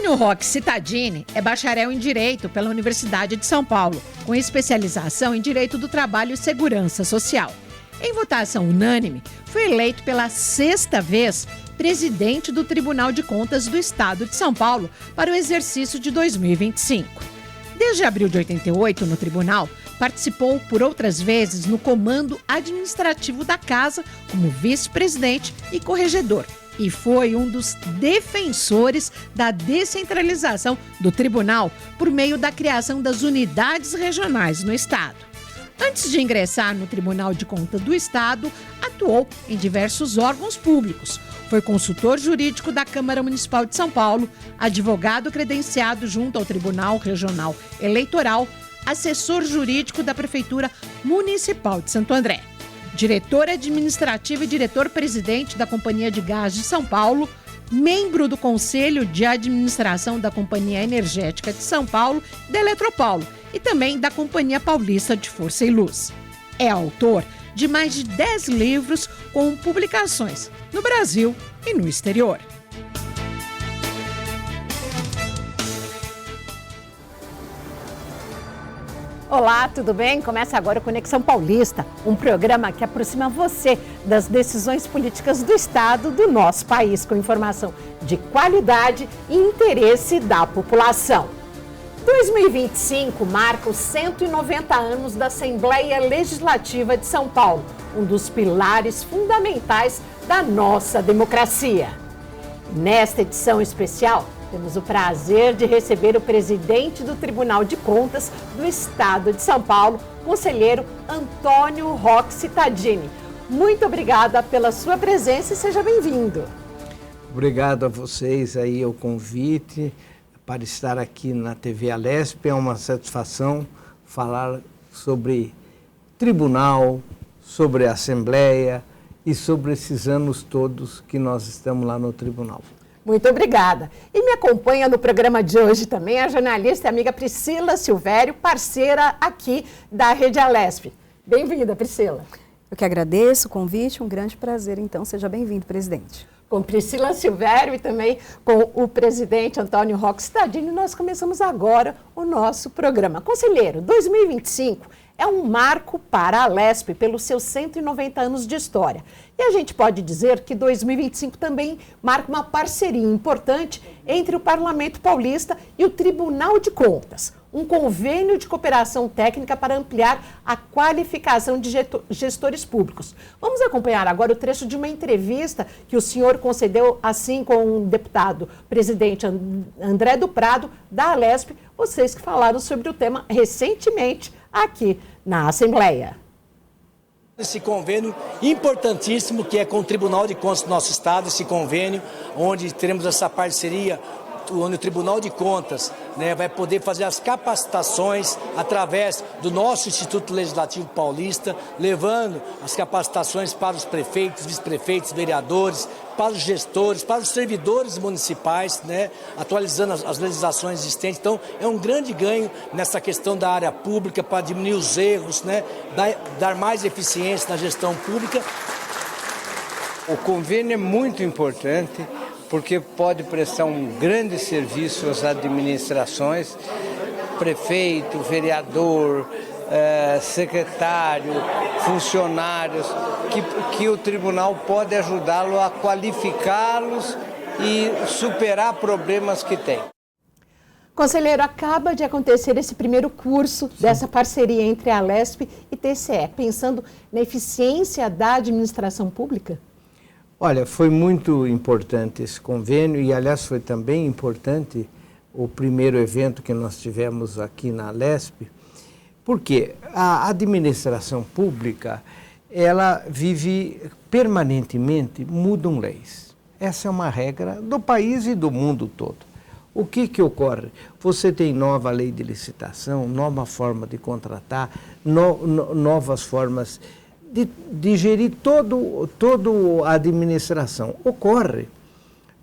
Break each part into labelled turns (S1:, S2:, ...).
S1: Antônio Roque Cittadini é bacharel em Direito pela Universidade de São Paulo, com especialização em Direito do Trabalho e Segurança Social. Em votação unânime, foi eleito pela 6ª vez presidente do Tribunal de Contas do Estado de São Paulo para o exercício de 2025. Desde abril de 88, no tribunal, participou por outras vezes no comando administrativo da Casa como vice-presidente e corregedor, e foi um dos defensores da descentralização do tribunal por meio da criação das unidades regionais no Estado. Antes de ingressar no Tribunal de Contas do Estado, atuou em diversos órgãos públicos. Foi consultor jurídico da Câmara Municipal de São Paulo, advogado credenciado junto ao Tribunal Regional Eleitoral, assessor jurídico da Prefeitura Municipal de Santo André, diretor administrativo e diretor-presidente da Companhia de Gás de São Paulo, membro do Conselho de Administração da Companhia Energética de São Paulo e da Eletropaulo, e também da Companhia Paulista de Força e Luz. É autor de mais de 10 livros com publicações no Brasil e no exterior. Olá, tudo bem? Começa agora o Conexão Paulista, um programa que aproxima você das decisões políticas do Estado do nosso país, com informação de qualidade e interesse da população. 2025 marca os 190 anos da Assembleia Legislativa de São Paulo, um dos pilares fundamentais da nossa democracia. Nesta edição especial, temos o prazer de receber o presidente do Tribunal de Contas do Estado de São Paulo, conselheiro Antônio Roque Cittadini. Muito obrigada pela sua presença e seja bem-vindo.
S2: Obrigado a vocês aí o convite para estar aqui na TV Alesp. É uma satisfação falar sobre tribunal, sobre a Assembleia e sobre esses anos todos que nós estamos lá no tribunal.
S1: Muito obrigada. E me acompanha no programa de hoje também a jornalista e amiga Priscila Silvério, parceira aqui da Rede Alesp. Bem-vinda, Priscila.
S3: Eu que agradeço o convite, um grande prazer, então, seja bem-vindo, presidente.
S1: Com Priscila Silvério e também com o presidente Antônio Roque Cittadini, nós começamos agora o nosso programa. Conselheiro, 2025 é um marco para a Alesp pelos seus 190 anos de história. E a gente pode dizer que 2025 também marca uma parceria importante entre o Parlamento Paulista e o Tribunal de Contas, um convênio de cooperação técnica para ampliar a qualificação de gestores públicos. Vamos acompanhar agora o trecho de uma entrevista que o senhor concedeu assim com o deputado presidente André do Prado, da Alesp, vocês que falaram sobre o tema recentemente aqui na Assembleia.
S4: Esse convênio importantíssimo que é com o Tribunal de Contas do nosso Estado, esse convênio onde teremos essa parceria, onde o Tribunal de Contas vai poder fazer as capacitações através do nosso Instituto Legislativo Paulista, levando as capacitações para os prefeitos, vice-prefeitos, vereadores, para os gestores, para os servidores municipais, atualizando as legislações existentes. Então, é um grande ganho nessa questão da área pública para diminuir os erros, dar mais eficiência na gestão pública.
S2: O convênio é muito importante, porque pode prestar um grande serviço às administrações, prefeito, vereador, secretário, funcionários, que o tribunal pode ajudá-lo a qualificá-los e superar problemas que tem.
S1: Conselheiro, acaba de acontecer esse primeiro curso dessa parceria entre a Alesp e TCE, pensando na eficiência da administração pública?
S2: Olha, foi muito importante esse convênio e, aliás, foi também importante o primeiro evento que nós tivemos aqui na Alesp, porque a administração pública, ela vive permanentemente, mudam leis. Essa é uma regra do país e do mundo todo. O que ocorre? Você tem nova lei de licitação, nova forma de contratar, novas formas de gerir toda a administração. Ocorre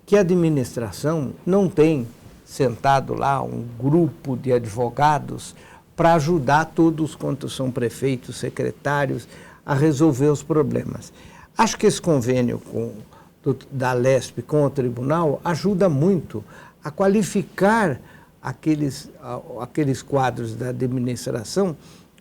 S2: que a administração não tem sentado lá um grupo de advogados para ajudar todos quantos são prefeitos, secretários, a resolver os problemas. Acho que esse convênio da Alesp com o tribunal ajuda muito a qualificar aqueles quadros da administração,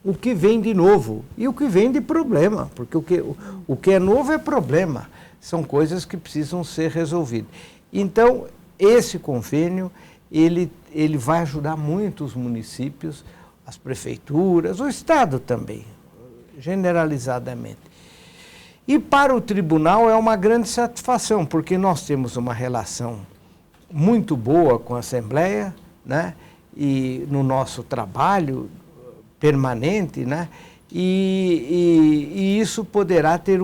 S2: o que vem de novo e o que vem de problema, porque o que é novo é problema, são coisas que precisam ser resolvidas. Então, esse convênio, ele vai ajudar muito os municípios, as prefeituras, o Estado também, generalizadamente. E para o tribunal é uma grande satisfação, porque nós temos uma relação muito boa com a Assembleia, né? E no nosso trabalho permanente, né? E isso poderá ter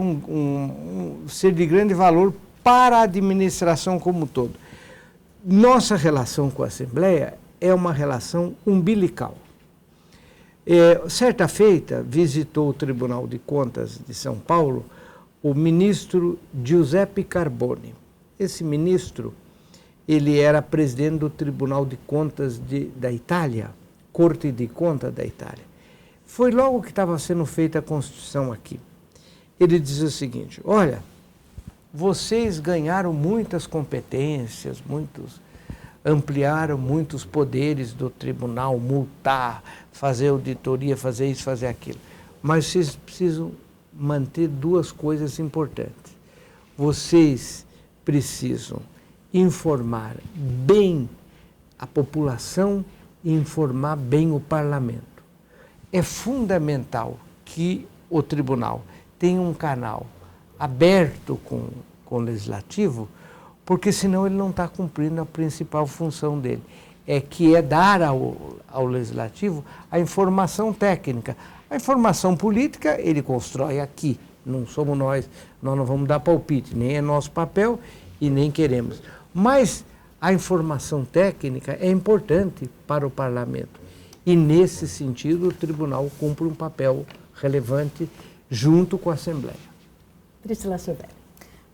S2: ser de grande valor para a administração como um todo. Nossa relação com a Assembleia é uma relação umbilical. Certa feita, visitou o Tribunal de Contas de São Paulo o ministro Giuseppe Carbone. Esse ministro, ele era presidente do Tribunal de Contas da Itália, Corte de Contas da Itália. Foi logo que estava sendo feita a Constituição aqui. Ele dizia o seguinte: olha, vocês ganharam muitas competências, ampliaram muitos poderes do tribunal, multar, fazer auditoria, fazer isso, fazer aquilo. Mas vocês precisam manter duas coisas importantes. Vocês precisam informar bem a população e informar bem o parlamento. É fundamental que o tribunal tenha um canal aberto com o legislativo, porque senão ele não está cumprindo a principal função dele, que é dar ao legislativo a informação técnica. A informação política ele constrói aqui, não somos nós não vamos dar palpite, nem é nosso papel e nem queremos. Mas a informação técnica é importante para o parlamento e, nesse sentido, o tribunal cumpre um papel relevante junto com a Assembleia.
S1: Priscila Sobel.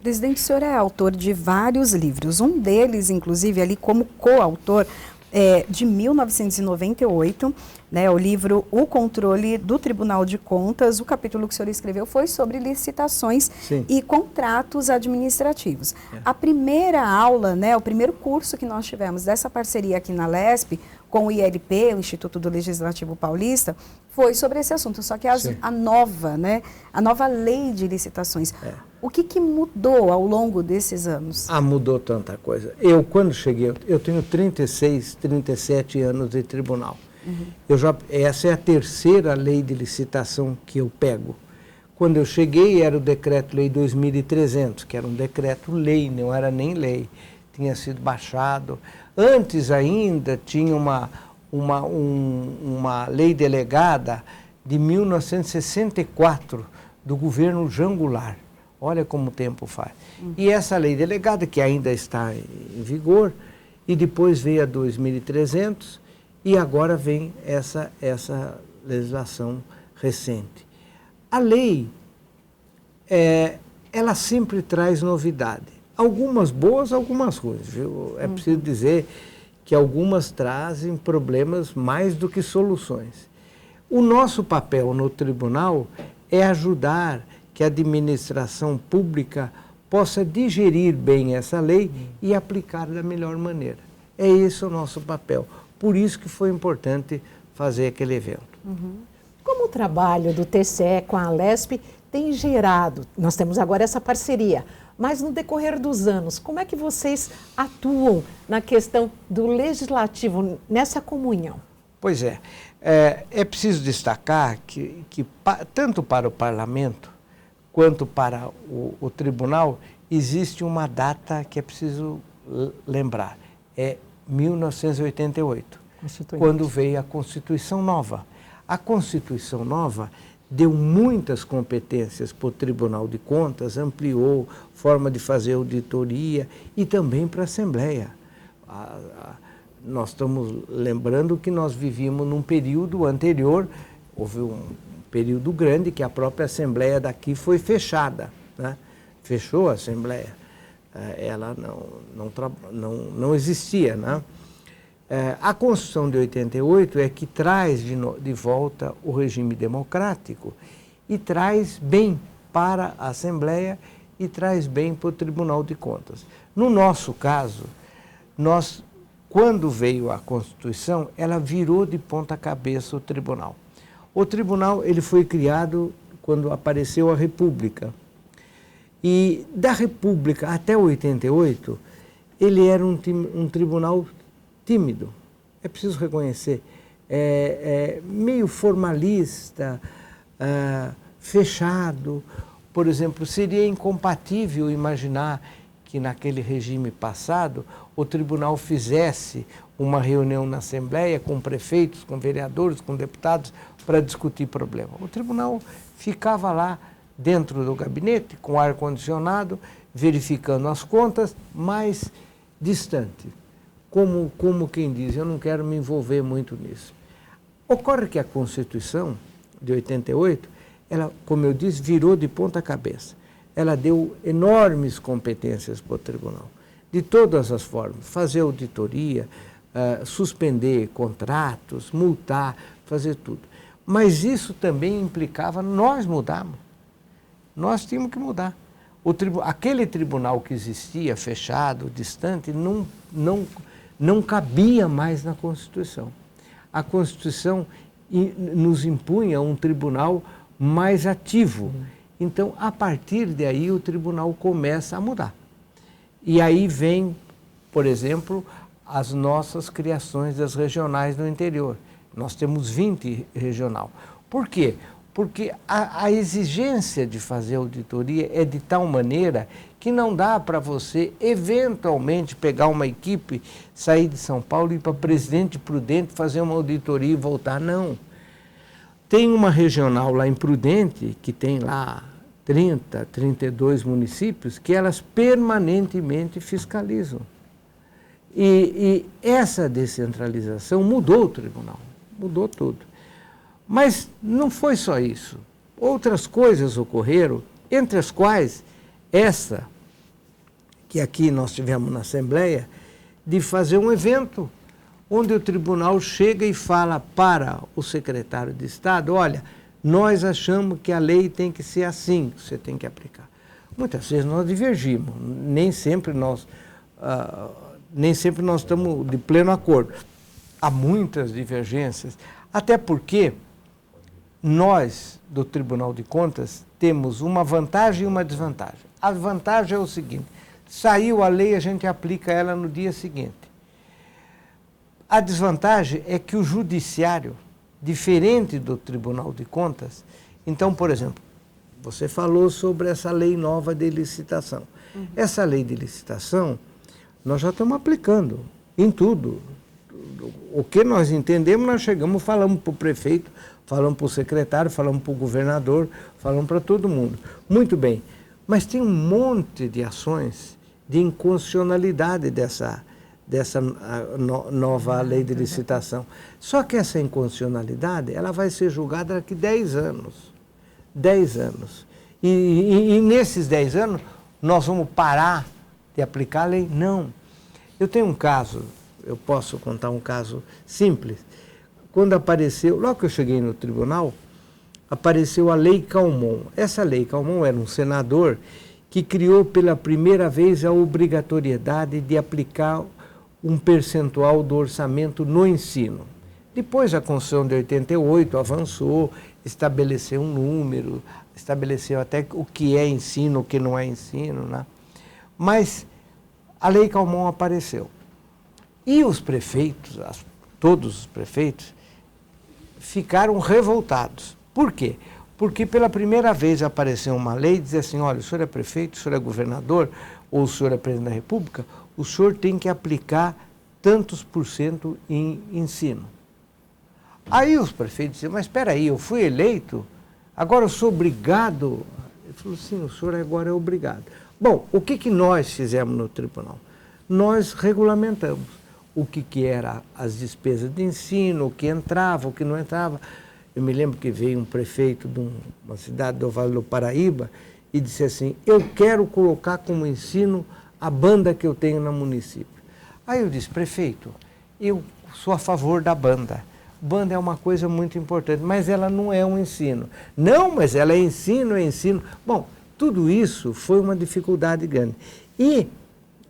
S3: Presidente, o senhor é autor de vários livros, um deles, inclusive, ali como coautor, de 1998, né, o livro O Controle do Tribunal de Contas. O capítulo que o senhor escreveu foi sobre licitações
S2: Sim.
S3: e contratos administrativos. A primeira aula, né, o primeiro curso que nós tivemos dessa parceria aqui na LESP, com o ILP, o Instituto do Legislativo Paulista, foi sobre esse assunto, só que a nova lei de licitações. O que mudou ao longo desses anos?
S2: Mudou tanta coisa. Eu, quando cheguei, eu tenho 37 anos de tribunal. Essa é a terceira lei de licitação que eu pego. Quando eu cheguei, era o Decreto-Lei 2300, que era um decreto-lei, não era nem lei. Tinha sido baixado. Antes ainda, tinha uma lei delegada de 1964, do governo Jean Goulart. Olha como o tempo faz. E essa lei delegada, que ainda está em vigor, e depois veio a 2300, e agora vem essa legislação recente. A lei, ela sempre traz novidade. Algumas boas, algumas ruins, viu? É preciso dizer que algumas trazem problemas mais do que soluções. O nosso papel no tribunal é ajudar que a administração pública possa digerir bem essa lei e aplicar da melhor maneira. É esse o nosso papel. Por isso que foi importante fazer aquele evento.
S1: Como o trabalho do TCE com a LESP tem gerado, nós temos agora essa parceria, mas no decorrer dos anos, como é que vocês atuam na questão do legislativo, nessa comunhão?
S2: Pois é preciso destacar que tanto para o parlamento quanto para o tribunal existe uma data que é preciso lembrar, 1988, quando veio a Constituição Nova. A Constituição Nova deu muitas competências para o Tribunal de Contas, ampliou forma de fazer auditoria e também para a Assembleia. Nós estamos lembrando que nós vivíamos num período anterior, houve um período grande que a própria Assembleia daqui foi fechada, né? Fechou a Assembleia, ela não existia, né? A Constituição de 88 é que traz de volta o regime democrático e traz bem para a Assembleia e traz bem para o Tribunal de Contas. No nosso caso, nós quando veio a Constituição, ela virou de ponta cabeça o tribunal. O tribunal ele foi criado quando apareceu a República. E da República até 88, ele era um tribunal tímido. É preciso reconhecer. Meio formalista, fechado. Por exemplo, seria incompatível imaginar que naquele regime passado o tribunal fizesse uma reunião na Assembleia com prefeitos, com vereadores, com deputados para discutir problema. O tribunal ficava lá dentro do gabinete, com ar-condicionado, verificando as contas, mas distante. Como quem diz, eu não quero me envolver muito nisso. Ocorre que a Constituição de 88, ela, como eu disse, virou de ponta cabeça. Ela deu enormes competências para o tribunal, de todas as formas, fazer auditoria, suspender contratos, multar, fazer tudo. Mas isso também implicava nós mudarmos. Nós tínhamos que mudar. Aquele tribunal que existia, fechado, distante, não cabia mais na Constituição. A Constituição nos impunha um tribunal mais ativo. Então, a partir daí, o tribunal começa a mudar. E aí vem, por exemplo, as nossas criações das regionais no interior. Nós temos 20 regional. Por quê? Porque a exigência de fazer auditoria é de tal maneira que não dá para você, eventualmente, pegar uma equipe, sair de São Paulo e ir para Presidente Prudente, fazer uma auditoria e voltar. Não. Tem uma regional lá em Prudente, que tem lá 30, 32 municípios, que elas permanentemente fiscalizam. E essa descentralização mudou o tribunal, mudou tudo. Mas não foi só isso. Outras coisas ocorreram, entre as quais essa, que aqui nós tivemos na Assembleia, de fazer um evento onde o tribunal chega e fala para o secretário de Estado, olha, nós achamos que a lei tem que ser assim, você tem que aplicar. Muitas vezes nós divergimos, nem sempre nós estamos de pleno acordo. Há muitas divergências, até porque nós, do Tribunal de Contas, temos uma vantagem e uma desvantagem. A vantagem é o seguinte, saiu a lei, a gente aplica ela no dia seguinte. A desvantagem é que o judiciário, diferente do Tribunal de Contas, então, por exemplo, você falou sobre essa lei nova de licitação. Essa lei de licitação, nós já estamos aplicando em tudo. O que nós entendemos, nós chegamos, falamos para o prefeito, falamos para o secretário, falamos para o governador, falamos para todo mundo. Muito bem, mas tem um monte de ações de inconstitucionalidade dessa nova lei de licitação. Só que essa inconstitucionalidade, ela vai ser julgada daqui 10 anos. 10 anos. E nesses 10 anos, nós vamos parar de aplicar a lei? Não. Eu tenho um caso, eu posso contar um caso simples. Quando apareceu, logo que eu cheguei no tribunal, apareceu a Lei Calmon. Essa Lei Calmon era um senador que criou pela primeira vez a obrigatoriedade de aplicar um percentual do orçamento no ensino. Depois a Constituição de 88 avançou, estabeleceu um número, estabeleceu até o que é ensino, o que não é ensino, né? Mas a Lei Calmon apareceu. E os prefeitos, todos os prefeitos, ficaram revoltados. Por quê? Porque pela primeira vez apareceu uma lei e dizia assim, olha, o senhor é prefeito, o senhor é governador, ou o senhor é presidente da República, o senhor tem que aplicar tantos por cento em ensino. Aí os prefeitos diziam, mas espera aí, eu fui eleito, agora eu sou obrigado. Ele falou, sim, o senhor agora é obrigado. Bom, o que nós fizemos no tribunal? Nós regulamentamos o que era as despesas de ensino, o que entrava, o que não entrava. Eu me lembro que veio um prefeito de uma cidade do Vale do Paraíba e disse assim, eu quero colocar como ensino a banda que eu tenho no município. Aí eu disse, prefeito, eu sou a favor da banda. Banda é uma coisa muito importante, mas ela não é um ensino. Não, mas ela é ensino, é ensino. Bom, tudo isso foi uma dificuldade grande. E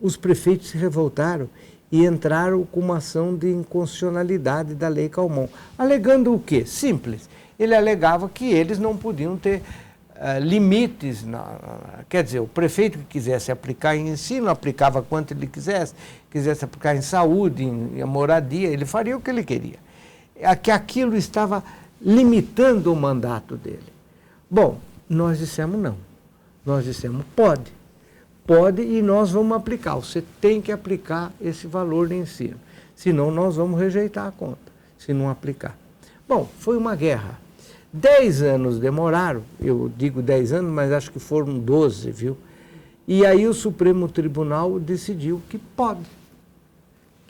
S2: os prefeitos se revoltaram e entraram com uma ação de inconstitucionalidade da Lei Calmon. Alegando o quê? Simples. Ele alegava que eles não podiam ter limites. Quer dizer, o prefeito que quisesse aplicar em ensino, aplicava quanto ele quisesse aplicar em saúde, em moradia, ele faria o que ele queria. Que aquilo estava limitando o mandato dele. Bom, nós dissemos não. Nós dissemos pode. Pode e nós vamos aplicar. Você tem que aplicar esse valor de ensino. Senão nós vamos rejeitar a conta, se não aplicar. Bom, foi uma guerra. 10 anos demoraram, eu digo 10 anos, mas acho que foram 12, viu? E aí o Supremo Tribunal decidiu que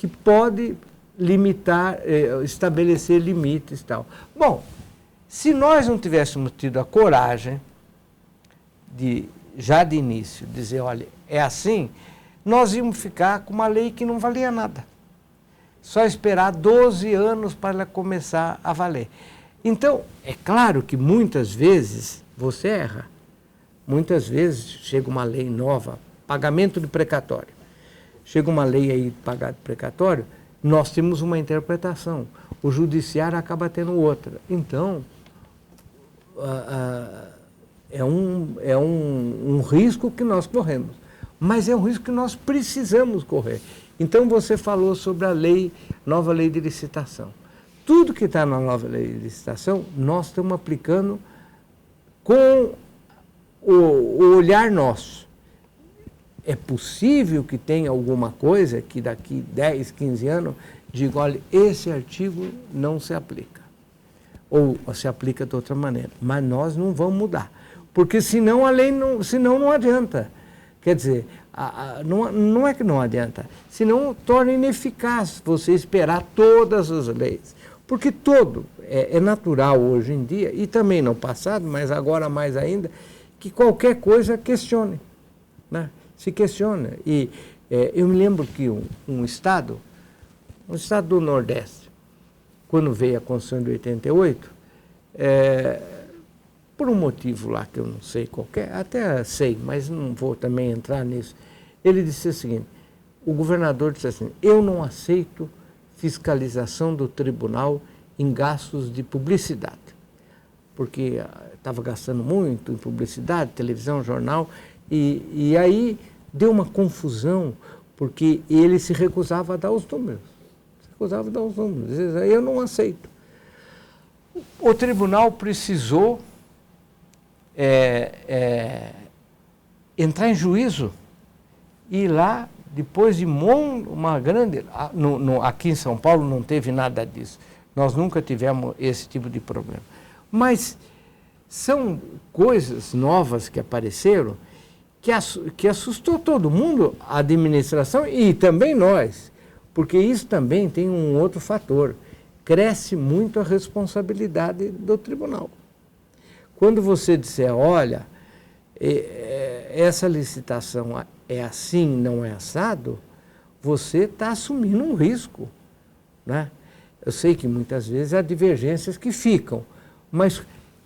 S2: pode limitar, estabelecer limites e tal. Bom, se nós não tivéssemos tido a coragem de, já de início, dizer, olha, é assim, nós íamos ficar com uma lei que não valia nada. Só esperar 12 anos para ela começar a valer. Então, é claro que muitas vezes você erra. Muitas vezes chega uma lei nova, pagamento de precatório. Chega uma lei aí de pagar de precatório, nós temos uma interpretação. O judiciário acaba tendo outra. Então, é um risco que nós corremos. Mas é um risco que nós precisamos correr. Então, você falou sobre a nova lei de licitação. Tudo que está na nova lei de licitação, nós estamos aplicando com o olhar nosso. É possível que tenha alguma coisa que daqui 10, 15 anos diga, olha, esse artigo não se aplica. Ou se aplica de outra maneira. Mas nós não vamos mudar. Porque senão a lei não adianta. Quer dizer, não é que não adianta, senão torna ineficaz você esperar todas as leis. Porque é natural hoje em dia, e também no passado, mas agora mais ainda, que qualquer coisa questione, né? Se questiona. E eu me lembro que um estado do Nordeste, quando veio a Constituição de 88, por um motivo lá que eu não sei qualquer, até sei, mas não vou também entrar nisso, ele disse o seguinte, o governador disse assim, eu não aceito fiscalização do tribunal em gastos de publicidade, porque estava gastando muito em publicidade, televisão, jornal, e aí deu uma confusão, porque ele se recusava a dar os números. Eu não aceito. O tribunal precisou entrar em juízo e lá, depois de uma grande... aqui em São Paulo não teve nada disso. Nós nunca tivemos esse tipo de problema. Mas são coisas novas que apareceram que assustou todo mundo, a administração e também nós. Porque isso também tem um outro fator. Cresce muito a responsabilidade do tribunal. Quando você disser, olha, essa licitação é assim, não é assado, você está assumindo um risco, né? Eu sei que muitas vezes há divergências que ficam, mas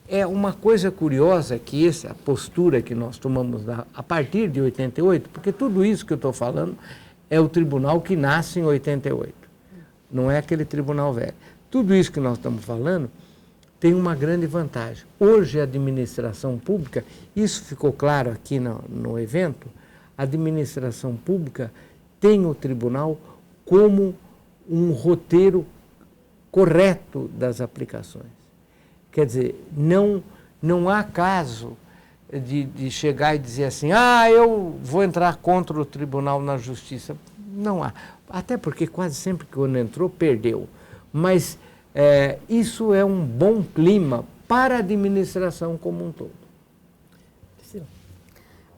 S2: é uma coisa curiosa que a postura que nós tomamos a partir de 88, porque tudo isso que eu estou falando é o tribunal que nasce em 88, não é aquele tribunal velho. Tudo isso que nós estamos falando tem uma grande vantagem. Hoje a administração pública, isso ficou claro aqui no evento, a administração pública tem o tribunal como um roteiro correto das aplicações. Quer dizer, não há caso de chegar e dizer assim, eu vou entrar contra o tribunal na justiça. Não há. Até porque quase sempre que quando entrou, perdeu. Mas isso é um bom clima para a administração como um todo.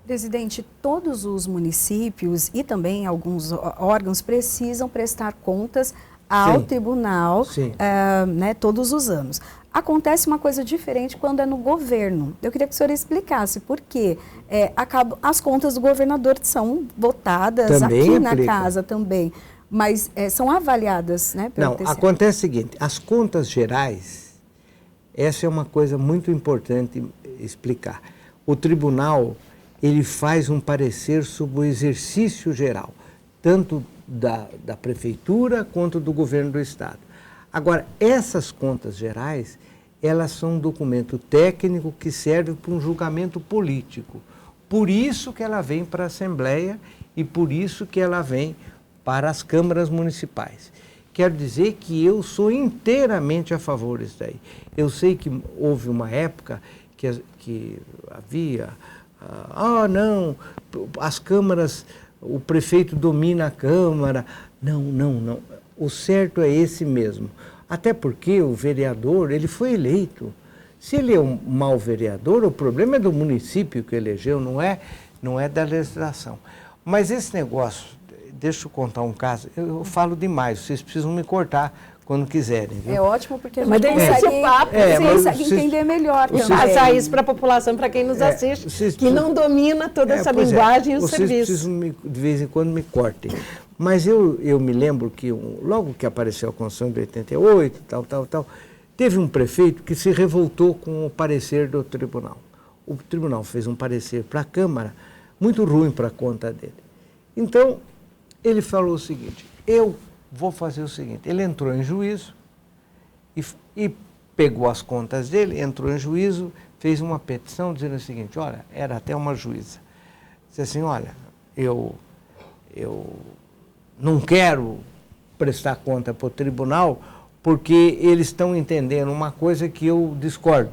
S3: Presidente, todos os municípios e também alguns órgãos precisam prestar contas ao tribunal, todos os anos. Acontece uma coisa diferente quando é no governo. Eu queria que o senhor explicasse por quê. As contas do governador são votadas também aqui na casa também, mas são avaliadas, né?
S2: Não, acontece o seguinte, as contas gerais, essa é uma coisa muito importante explicar. O tribunal, ele faz um parecer sobre o exercício geral, tanto da prefeitura quanto do governo do estado. Agora, essas contas gerais, elas são um documento técnico que serve para um julgamento político. Por isso que ela vem para a Assembleia e por isso que ela vem para as câmaras municipais. Quero dizer que eu sou inteiramente a favor disso daí. Eu sei que houve uma época que havia, não, as câmaras, o prefeito domina a Câmara. Não. O certo é esse mesmo. Até porque o vereador, ele foi eleito. Se ele é um mau vereador, o problema é do município que elegeu, não é da legislação. Mas esse negócio, deixa eu contar um caso, eu falo demais, vocês precisam me cortar quando quiserem. Viu?
S3: É ótimo, porque a
S1: Mas
S3: gente
S1: daí
S3: consegue,
S1: papo,
S3: entender melhor também.
S1: Passar isso para a população, para quem nos assiste, que não domina toda essa linguagem e o
S2: vocês
S1: serviço.
S2: Precisam, de vez em quando, me cortem. Mas eu me lembro que, logo que apareceu a Constituição de 88, tal, teve um prefeito que se revoltou com o parecer do tribunal. O tribunal fez um parecer para a Câmara muito ruim para a conta dele. Então, ele falou o seguinte, eu vou fazer o seguinte, ele entrou em juízo e pegou as contas dele, entrou em juízo, fez uma petição dizendo o seguinte, olha, era até uma juíza, disse assim, olha, eu não quero prestar conta para o tribunal porque eles estão entendendo uma coisa que eu discordo.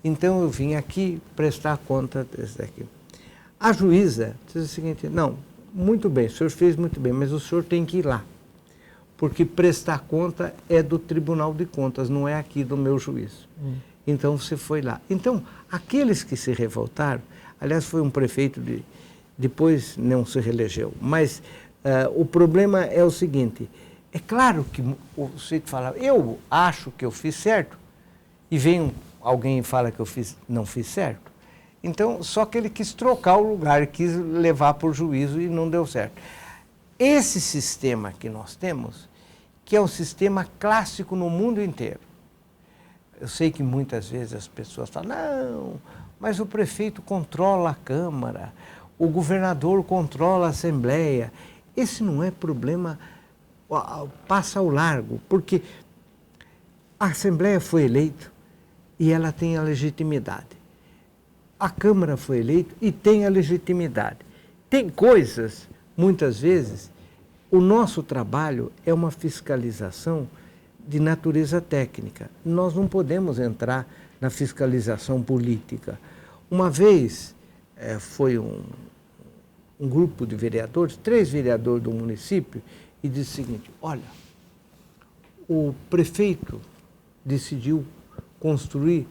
S2: Então eu vim aqui prestar conta desse daqui. A juíza disse o seguinte, não, muito bem, o senhor fez muito bem, mas o senhor tem que ir lá, porque prestar conta é do Tribunal de Contas, não é aqui do meu juízo. Então você foi lá. Então, aqueles que se revoltaram, aliás, foi um prefeito depois não se reelegeu, mas o problema é o seguinte, é claro que o sujeito fala, eu acho que eu fiz certo, e vem alguém e fala que eu não fiz certo. Então, só que ele quis trocar o lugar, quis levar para o juízo e não deu certo. Esse sistema que nós temos, que é um sistema clássico no mundo inteiro. Eu sei que muitas vezes as pessoas falam, não, mas o prefeito controla a Câmara, o governador controla a Assembleia. Esse não é problema, passa ao largo, porque a Assembleia foi eleita e ela tem a legitimidade. A Câmara foi eleita e tem a legitimidade. Tem coisas, muitas vezes, o nosso trabalho é uma fiscalização de natureza técnica. Nós não podemos entrar na fiscalização política. Uma vez foi um grupo de vereadores, 3 vereadores do município, e disse o seguinte, olha, o prefeito decidiu construir,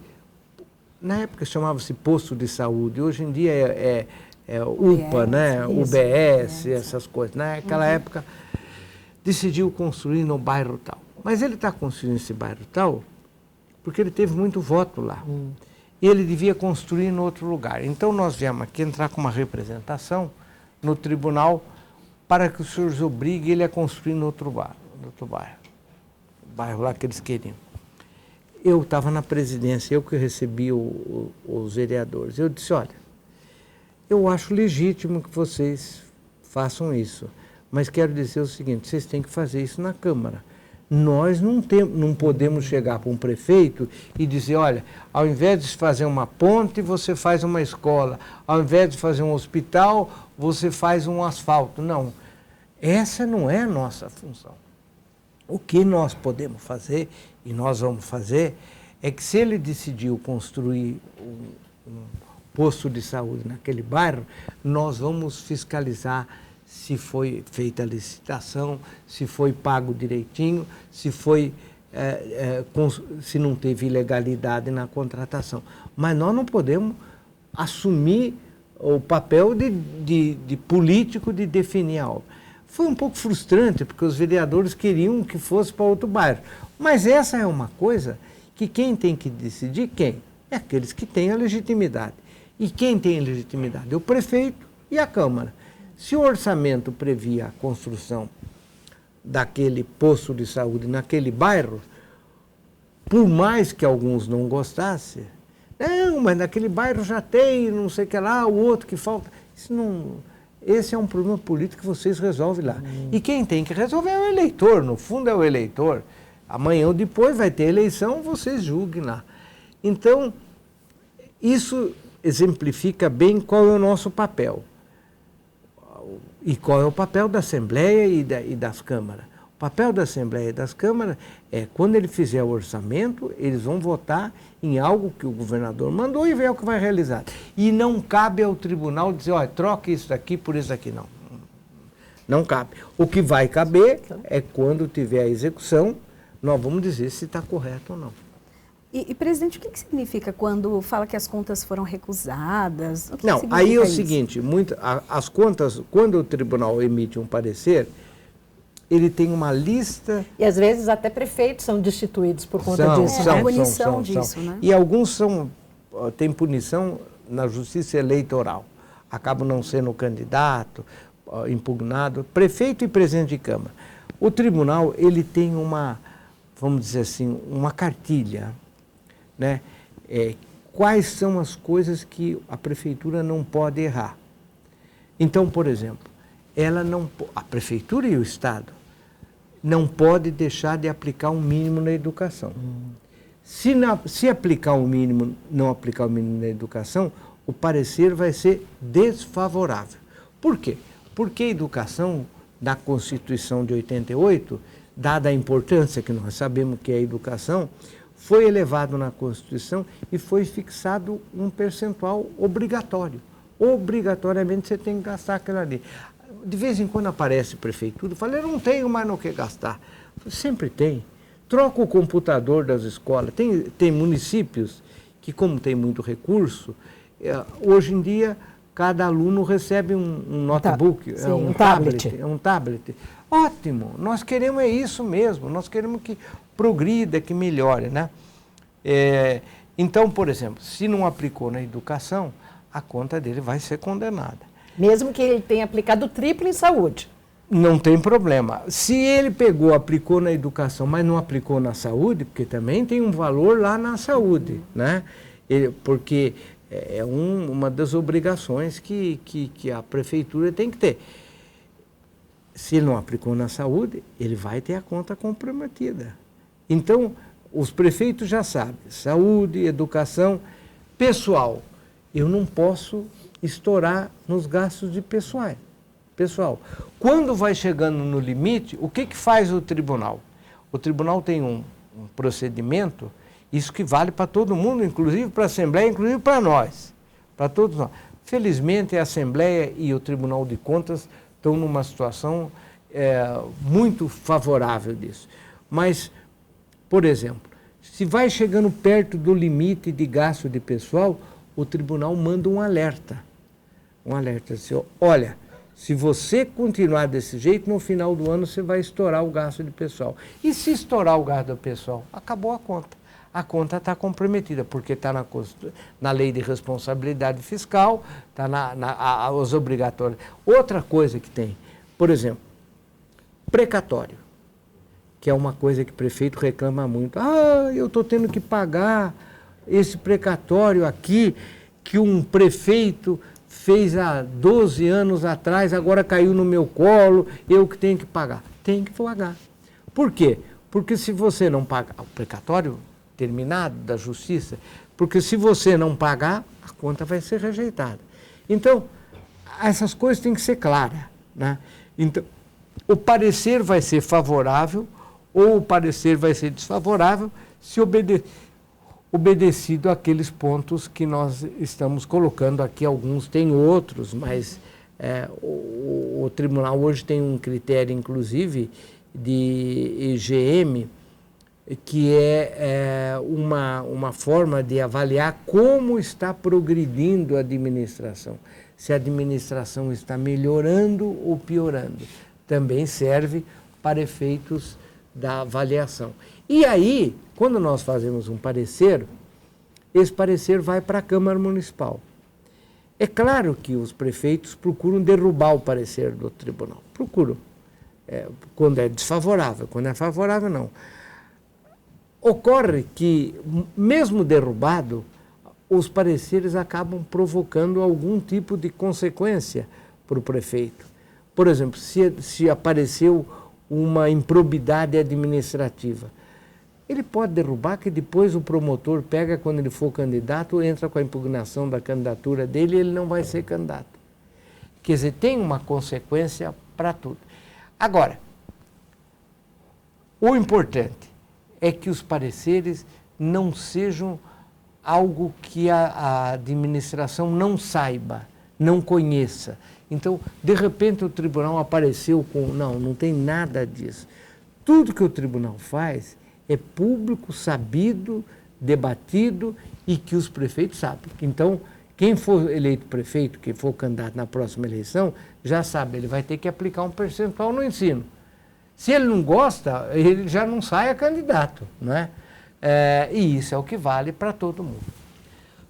S2: na época chamava-se posto de saúde, hoje em dia é UPA, né? UBS, essas coisas. Naquela época, decidiu construir no bairro tal. Mas ele está construindo esse bairro tal porque ele teve muito voto lá. E ele devia construir em outro lugar. Então, nós viemos aqui entrar com uma representação no tribunal para que os senhores obriguem ele a construir no outro bairro. O bairro lá que eles queriam. Eu estava na presidência, eu que recebi os vereadores. Eu disse, olha, eu acho legítimo que vocês façam isso, mas quero dizer o seguinte, vocês têm que fazer isso na Câmara. Nós não podemos chegar para um prefeito e dizer, olha, ao invés de fazer uma ponte, você faz uma escola. Ao invés de fazer um hospital, você faz um asfalto. Não, essa não é a nossa função. O que nós podemos fazer, e nós vamos fazer, é que se ele decidiu construir um posto de saúde naquele bairro, nós vamos fiscalizar se foi feita a licitação, se foi pago direitinho, se não teve ilegalidade na contratação. Mas nós não podemos assumir o papel de político de definir a obra. Foi um pouco frustrante, porque os vereadores queriam que fosse para outro bairro. Mas essa é uma coisa que quem tem que decidir, quem? É aqueles que têm a legitimidade. E quem tem a legitimidade? O prefeito e a Câmara. Se o orçamento previa a construção daquele posto de saúde naquele bairro, por mais que alguns não gostassem, não, mas naquele bairro já tem, não sei o que lá, o outro que falta. Isso não, Esse é um problema político que vocês resolvem lá. E quem tem que resolver é o eleitor, no fundo é o eleitor. Amanhã ou depois vai ter eleição, vocês julguem lá. Então, isso exemplifica bem qual é o nosso papel. E qual é o papel da Assembleia e das câmaras. O papel da Assembleia e das câmaras é, quando ele fizer o orçamento, eles vão votar em algo que o governador mandou e ver o que vai realizar. E não cabe ao tribunal dizer, olha, troque isso daqui por isso aqui, não. Não cabe. O que vai caber é quando tiver a execução, nós vamos dizer se está correto ou não.
S3: E presidente, o que significa quando fala que as contas foram recusadas?
S2: Não, aí é o seguinte, as contas, quando o tribunal emite um parecer, ele tem uma lista...
S1: E às vezes até prefeitos são destituídos por conta disso.
S3: São punição disso, né?
S2: E alguns têm punição na justiça eleitoral. Acabam não sendo candidato, impugnado, prefeito e presidente de Câmara. O tribunal, ele tem vamos dizer assim, uma cartilha, né? Quais são as coisas que a prefeitura não pode errar. Então, por exemplo, a prefeitura e o Estado não pode deixar de aplicar um mínimo na educação. Se aplicar um mínimo, não aplicar o mínimo na educação, o parecer vai ser desfavorável. Por quê? Porque a educação, da Constituição de 88, dada a importância que nós sabemos que é a educação, foi elevado na Constituição e foi fixado um percentual obrigatório. Obrigatoriamente você tem que gastar aquilo ali. De vez em quando aparece prefeitura, fala, eu não tenho mais no que gastar. Sempre tem. Troca o computador das escolas. Tem municípios que, como tem muito recurso, hoje em dia cada aluno recebe um notebook, um tablet. Ótimo, nós queremos isso mesmo, nós queremos que progrida, que melhore, né? Então, por exemplo, se não aplicou na educação, a conta dele vai ser condenada.
S1: Mesmo que ele tenha aplicado triplo em saúde.
S2: Não tem problema. Se ele aplicou na educação, mas não aplicou na saúde, porque também tem um valor lá na saúde, né? Porque é uma das obrigações que a prefeitura tem que ter. Se ele não aplicou na saúde, ele vai ter a conta comprometida. Então, os prefeitos já sabem, saúde, educação, pessoal. Eu não posso estourar nos gastos de pessoal. Quando vai chegando no limite, o que faz o tribunal? O tribunal tem um procedimento, isso que vale para todo mundo, inclusive para a Assembleia, inclusive para nós, para todos nós. Felizmente, a Assembleia e o Tribunal de Contas estão numa situação muito favorável disso. Mas, por exemplo, se vai chegando perto do limite de gasto de pessoal, o tribunal manda um alerta. Um alerta assim, olha, se você continuar desse jeito, no final do ano você vai estourar o gasto de pessoal. E se estourar o gasto do pessoal, acabou a conta. A conta está comprometida, porque está na lei de responsabilidade fiscal, está os obrigatórios. Outra coisa que tem, por exemplo, precatório, que é uma coisa que o prefeito reclama muito. Eu estou tendo que pagar esse precatório aqui, que um prefeito fez há 12 anos atrás, agora caiu no meu colo, eu que tenho que pagar. Tem que pagar. Por quê? Porque se você não pagar o precatório terminado da justiça, porque se você não pagar, a conta vai ser rejeitada. Então, essas coisas têm que ser claras, né? Então, o parecer vai ser favorável ou o parecer vai ser desfavorável se obedecido àqueles pontos que nós estamos colocando aqui. Alguns têm outros, mas o tribunal hoje tem um critério, inclusive, de EGM, que é uma forma de avaliar como está progredindo a administração. Se a administração está melhorando ou piorando. Também serve para efeitos da avaliação. E aí, quando nós fazemos um parecer, esse parecer vai para a Câmara Municipal. É claro que os prefeitos procuram derrubar o parecer do tribunal. Procuram. Quando é desfavorável, quando é favorável, não. Ocorre que, mesmo derrubado, os pareceres acabam provocando algum tipo de consequência, para o prefeito. Por exemplo, se apareceu uma improbidade administrativa, ele pode derrubar, que depois o promotor pega, quando ele for candidato, entra com a impugnação da candidatura dele e ele não vai ser candidato. Quer dizer, tem uma consequência para tudo. Agora, o importante é que os pareceres não sejam algo que a administração não saiba, não conheça. Então, de repente, o tribunal apareceu com... Não tem nada disso. Tudo que o tribunal faz é público, sabido, debatido e que os prefeitos sabem. Então, quem for eleito prefeito, quem for candidato na próxima eleição, já sabe, ele vai ter que aplicar um percentual no ensino. Se ele não gosta, ele já não sai candidato, não é? E isso é o que vale para todo mundo.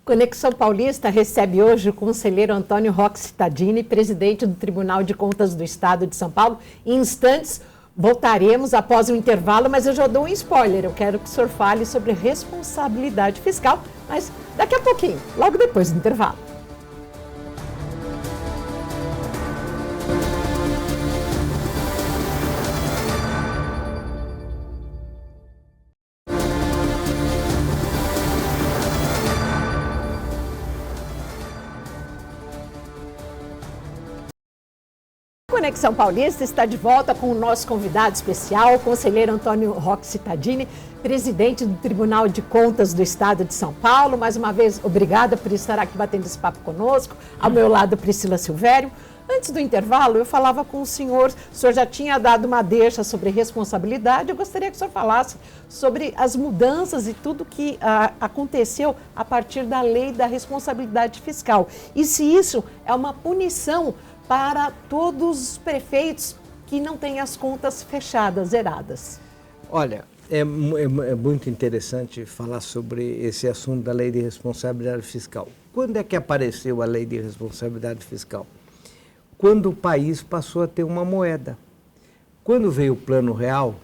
S1: Conexão Paulista recebe hoje o conselheiro Antônio Roque Cittadini, presidente do Tribunal de Contas do Estado de São Paulo. Em instantes, voltaremos após o intervalo, mas eu já dou um spoiler. Eu quero que o senhor fale sobre responsabilidade fiscal, mas daqui a pouquinho, logo depois do intervalo. Conexão Paulista está de volta com o nosso convidado especial, o conselheiro Antônio Roque Cittadini, presidente do Tribunal de Contas do Estado de São Paulo. Mais uma vez, obrigada por estar aqui batendo esse papo conosco. Ao meu lado, Priscila Silvério. Antes do intervalo, eu falava com o senhor já tinha dado uma deixa sobre responsabilidade. Eu gostaria que o senhor falasse sobre as mudanças e tudo que aconteceu a partir da lei da responsabilidade fiscal. E se isso é uma punição para todos os prefeitos que não têm as contas fechadas, zeradas.
S2: Olha, é muito interessante falar sobre esse assunto da lei de responsabilidade fiscal. Quando é que apareceu a lei de responsabilidade fiscal? Quando o país passou a ter uma moeda. Quando veio o Plano Real,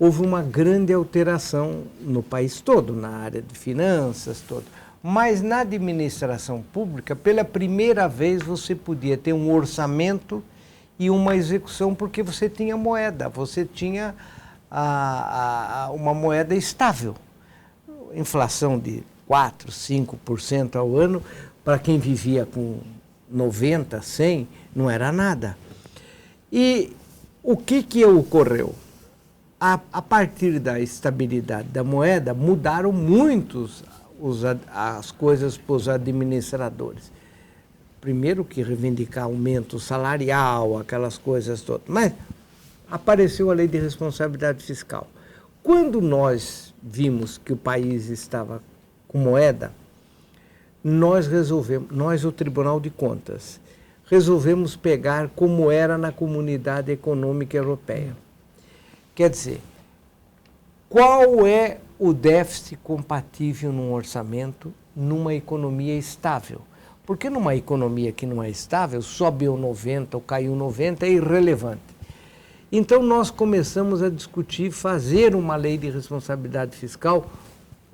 S2: houve uma grande alteração no país todo, na área de finanças, todo. Mas na administração pública, pela primeira vez, você podia ter um orçamento e uma execução, porque você tinha moeda, você tinha uma moeda estável. Inflação de 4%, 5% ao ano, para quem vivia com 90%, 100%, não era nada. E o que ocorreu? A partir da estabilidade da moeda, mudaram muitos as coisas para os administradores. Primeiro que reivindicar aumento salarial, aquelas coisas todas. Mas apareceu a lei de responsabilidade fiscal. Quando nós vimos que o país estava com moeda, nós, o Tribunal de Contas, resolvemos pegar como era na Comunidade Econômica Europeia. Quer dizer, qual é o déficit compatível num orçamento numa economia estável? Porque numa economia que não é estável, sobe 90 ou caiu 90, é irrelevante. Então nós começamos a discutir fazer uma lei de responsabilidade fiscal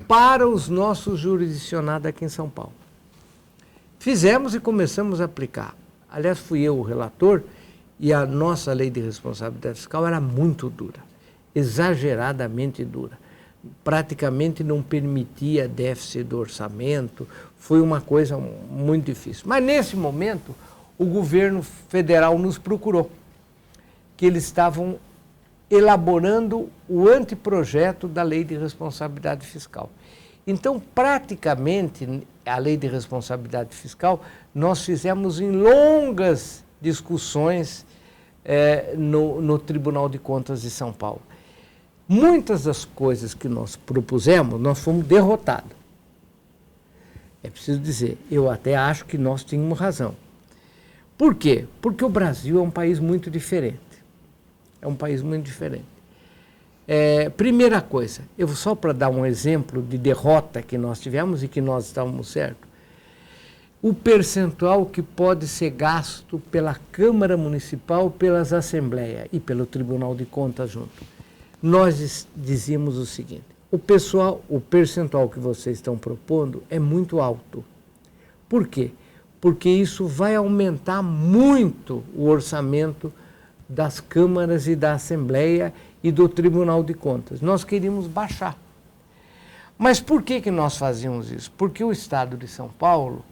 S2: para os nossos jurisdicionados aqui em São Paulo. Fizemos e começamos a aplicar. Aliás, fui eu o relator e a nossa lei de responsabilidade fiscal era muito dura, exageradamente dura. Praticamente não permitia déficit do orçamento, foi uma coisa muito difícil. Mas nesse momento, o governo federal nos procurou, que eles estavam elaborando o anteprojeto da lei de responsabilidade fiscal. Então, praticamente, a lei de responsabilidade fiscal, nós fizemos em longas discussões no Tribunal de Contas de São Paulo. Muitas das coisas que nós propusemos, nós fomos derrotados. É preciso dizer, eu até acho que nós tínhamos razão. Por quê? Porque o Brasil é um país muito diferente. É um país muito diferente. Primeira coisa, só para dar um exemplo de derrota que nós tivemos e que nós estávamos certos, o percentual que pode ser gasto pela Câmara Municipal, pelas Assembleias e pelo Tribunal de Contas junto. Nós dizíamos o seguinte, o percentual que vocês estão propondo é muito alto. Por quê? porque isso vai aumentar muito o orçamento das câmaras e da Assembleia e do Tribunal de Contas. Nós queríamos baixar. Mas por que nós fazíamos isso? Porque o Estado de São Paulo,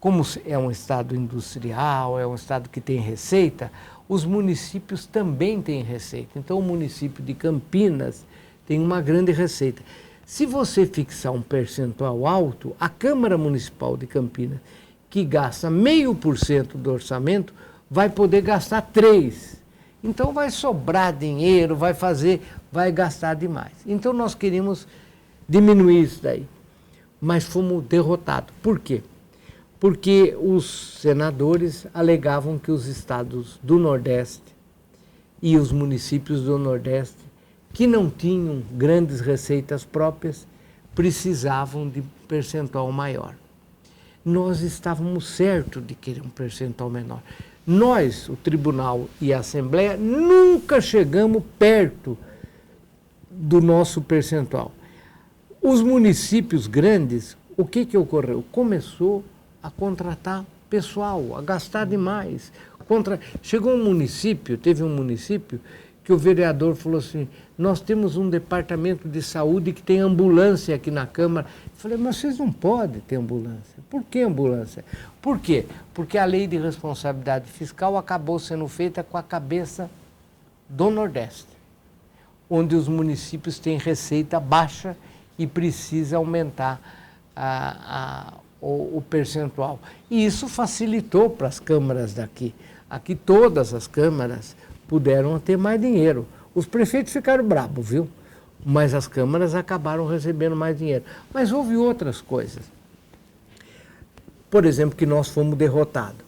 S2: como é um estado industrial, é um estado que tem receita, os municípios também têm receita. Então, o município de Campinas tem uma grande receita. Se você fixar um percentual alto, a Câmara Municipal de Campinas, que gasta 0,5% do orçamento, vai poder gastar 3%. Então, vai sobrar dinheiro, vai gastar demais. Então, nós queríamos diminuir isso daí, mas fomos derrotados. Por quê? Porque os senadores alegavam que os estados do Nordeste e os municípios do Nordeste, que não tinham grandes receitas próprias, precisavam de percentual maior. Nós estávamos certos de querer um percentual menor. Nós, o Tribunal e a Assembleia, nunca chegamos perto do nosso percentual. Os municípios grandes, o que ocorreu? Começou a contratar pessoal, a gastar demais. Chegou um município, teve um município que o vereador falou assim, nós temos um departamento de saúde que tem ambulância aqui na Câmara. Eu falei, mas vocês não podem ter ambulância. Por que ambulância? Por quê? Porque a lei de responsabilidade fiscal acabou sendo feita com a cabeça do Nordeste, onde os municípios têm receita baixa e precisa aumentar o percentual. E isso facilitou para as câmaras daqui. Aqui todas as câmaras puderam ter mais dinheiro. Os prefeitos ficaram bravos, viu? Mas as câmaras acabaram recebendo mais dinheiro. Mas houve outras coisas. Por exemplo, que nós fomos derrotados.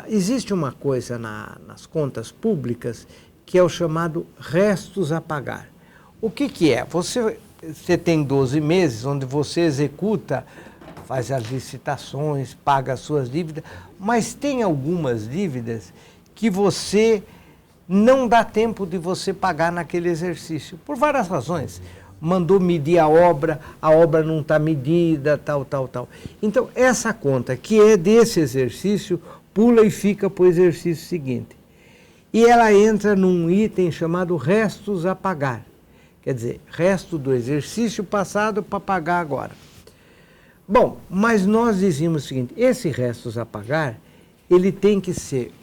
S2: Existe uma coisa nas contas públicas que é o chamado restos a pagar. O que é? Você tem 12 meses onde você executa, faz as licitações, paga as suas dívidas, mas tem algumas dívidas que você não dá tempo de você pagar naquele exercício, por várias razões. Mandou medir a obra não está medida, tal. Então, essa conta que é desse exercício, pula e fica para o exercício seguinte. E ela entra num item chamado restos a pagar. Quer dizer, resto do exercício passado para pagar agora. Bom, mas nós dizíamos o seguinte, esse restos a pagar, ele tem que ser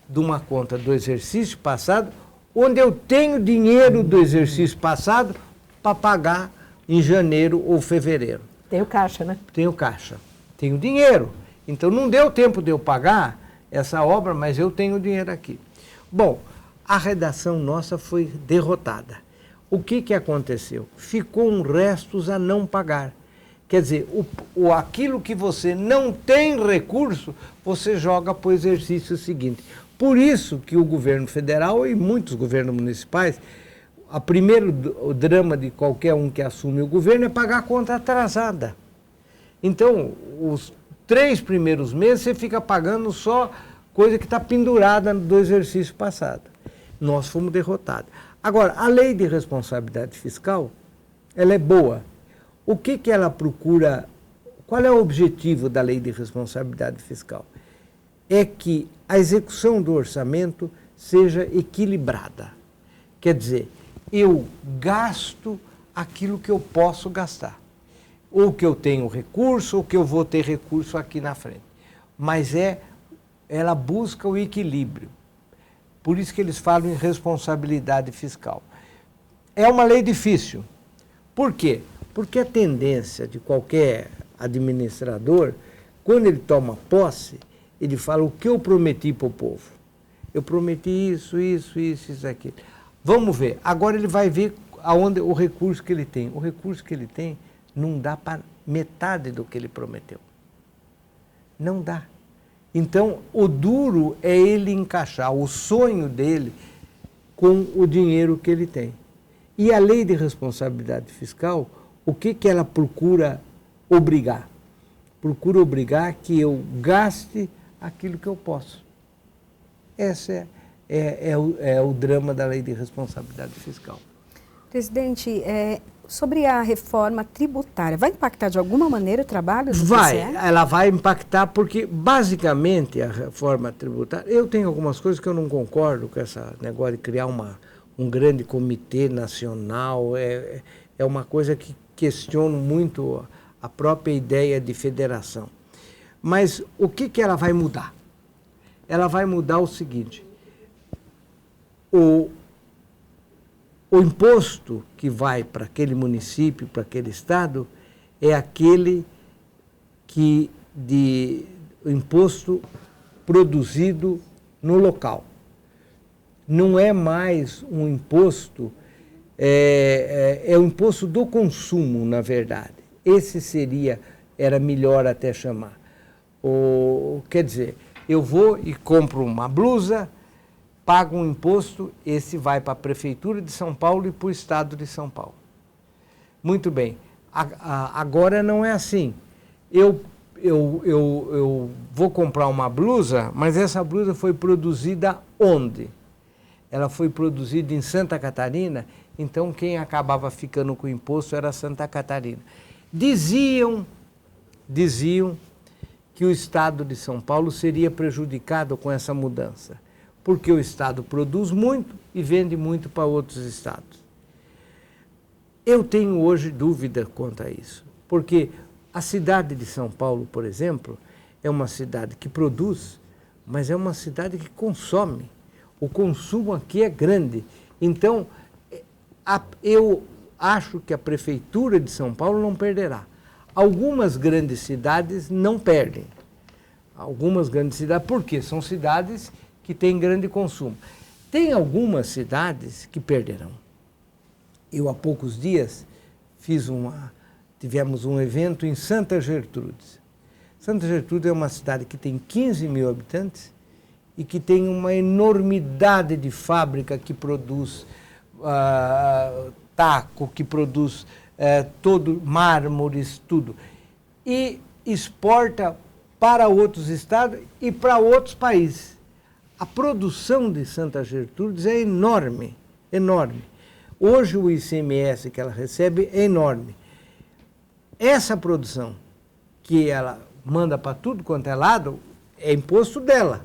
S2: de uma conta do exercício passado, onde eu tenho dinheiro do exercício passado para pagar em janeiro ou fevereiro.
S1: Tenho caixa, né?
S2: Tenho caixa, tenho dinheiro. Então não deu tempo de eu pagar essa obra, mas eu tenho dinheiro aqui. Bom, a redação nossa foi derrotada. O que aconteceu? Ficou um restos a não pagar. Quer dizer, aquilo que você não tem recurso, você joga para o exercício seguinte. Por isso que o governo federal e muitos governos municipais, o primeiro drama de qualquer um que assume o governo é pagar a conta atrasada. Então, os 3 primeiros meses você fica pagando só coisa que está pendurada do exercício passado. Nós fomos derrotados. Agora, a lei de responsabilidade fiscal, ela é boa. O que ela procura? Qual é o objetivo da lei de responsabilidade fiscal? É que a execução do orçamento seja equilibrada. Quer dizer, eu gasto aquilo que eu posso gastar. Ou que eu tenho recurso, ou que eu vou ter recurso aqui na frente. Mas ela busca o equilíbrio. Por isso que eles falam em responsabilidade fiscal. É uma lei difícil. Por quê? Porque a tendência de qualquer administrador, quando ele toma posse, ele fala o que eu prometi para o povo. Eu prometi isso, aquilo. Vamos ver. Agora ele vai ver aonde o recurso que ele tem. O recurso que ele tem não dá para metade do que ele prometeu. Não dá. Então, o duro é ele encaixar o sonho dele com o dinheiro que ele tem. E a lei de responsabilidade fiscal, o que ela procura obrigar? Procura obrigar que eu gaste aquilo que eu posso. Esse é o drama da lei de responsabilidade fiscal.
S3: Presidente, sobre a reforma tributária, vai impactar de alguma maneira o trabalho do
S2: Vai,
S3: TCE?
S2: ela vai impactar porque, basicamente, a reforma tributária... Eu tenho algumas coisas que eu não concordo com esse negócio de criar um grande comitê nacional. É uma coisa que questiono muito a própria ideia de federação. Mas o que ela vai mudar? Ela vai mudar o seguinte: o imposto que vai para aquele município, para aquele estado, é aquele o imposto produzido no local. Não é mais um imposto, é o imposto do consumo, na verdade. Era melhor até chamar. Quer dizer, eu vou e compro uma blusa, pago um imposto, esse vai para a Prefeitura de São Paulo e para o Estado de São Paulo. Muito bem. Agora não é assim. Eu vou comprar uma blusa, mas essa blusa foi produzida onde? Ela foi produzida em Santa Catarina, então quem acabava ficando com o imposto era Santa Catarina. Diziam que o Estado de São Paulo seria prejudicado com essa mudança, porque o Estado produz muito e vende muito para outros estados. Eu tenho hoje dúvida quanto a isso, porque a cidade de São Paulo, por exemplo, é uma cidade que produz, mas é uma cidade que consome. O consumo aqui é grande. Então, eu acho que a Prefeitura de São Paulo não perderá. Algumas grandes cidades não perdem. Algumas grandes cidades, porque são cidades que têm grande consumo. Tem algumas cidades que perderão. Eu, há poucos dias, tivemos um evento em Santa Gertrudes. Santa Gertrudes é uma cidade que tem 15 mil habitantes e que tem uma enormidade de fábrica que produz taco, que produz mármores, tudo. E exporta para outros estados e para outros países. A produção de Santa Gertrudes é enorme, enorme. Hoje o ICMS que ela recebe é enorme. Essa produção que ela manda para tudo quanto é lado é imposto dela.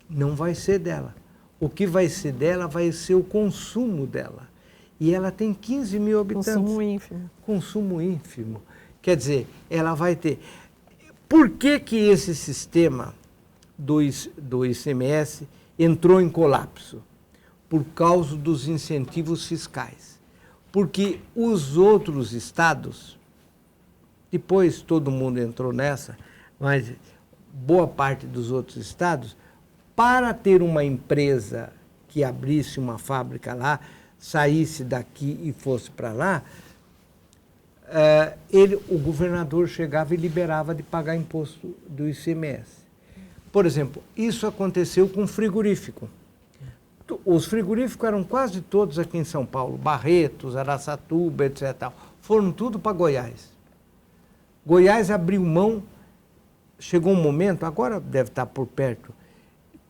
S2: Não vai ser dela. O que vai ser dela vai ser o consumo dela. E ela tem 15 mil habitantes.
S5: Consumo ínfimo.
S2: Consumo ínfimo. Quer dizer, ela vai ter... Por que esse sistema do ICMS entrou em colapso? Por causa dos incentivos fiscais. Porque os outros estados, depois todo mundo entrou nessa, mas boa parte dos outros estados, para ter uma empresa que abrisse uma fábrica lá, saísse daqui e fosse para lá, o governador chegava e liberava de pagar imposto do ICMS. Por exemplo, isso aconteceu com frigorífico. Os frigoríficos eram quase todos aqui em São Paulo, Barretos, Araçatuba, etc. Foram tudo para Goiás. Goiás abriu mão, chegou um momento, agora deve estar por perto,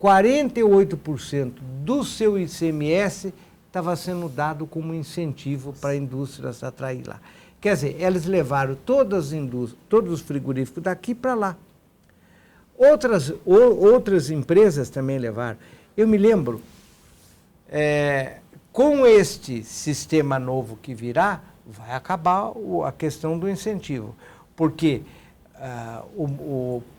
S2: 48% do seu ICMS estava sendo dado como incentivo para a indústria se atrair lá. Quer dizer, eles levaram todos os frigoríficos daqui para lá. Outras empresas também levaram. Eu me lembro, com este sistema novo que virá, vai acabar a questão do incentivo. Porque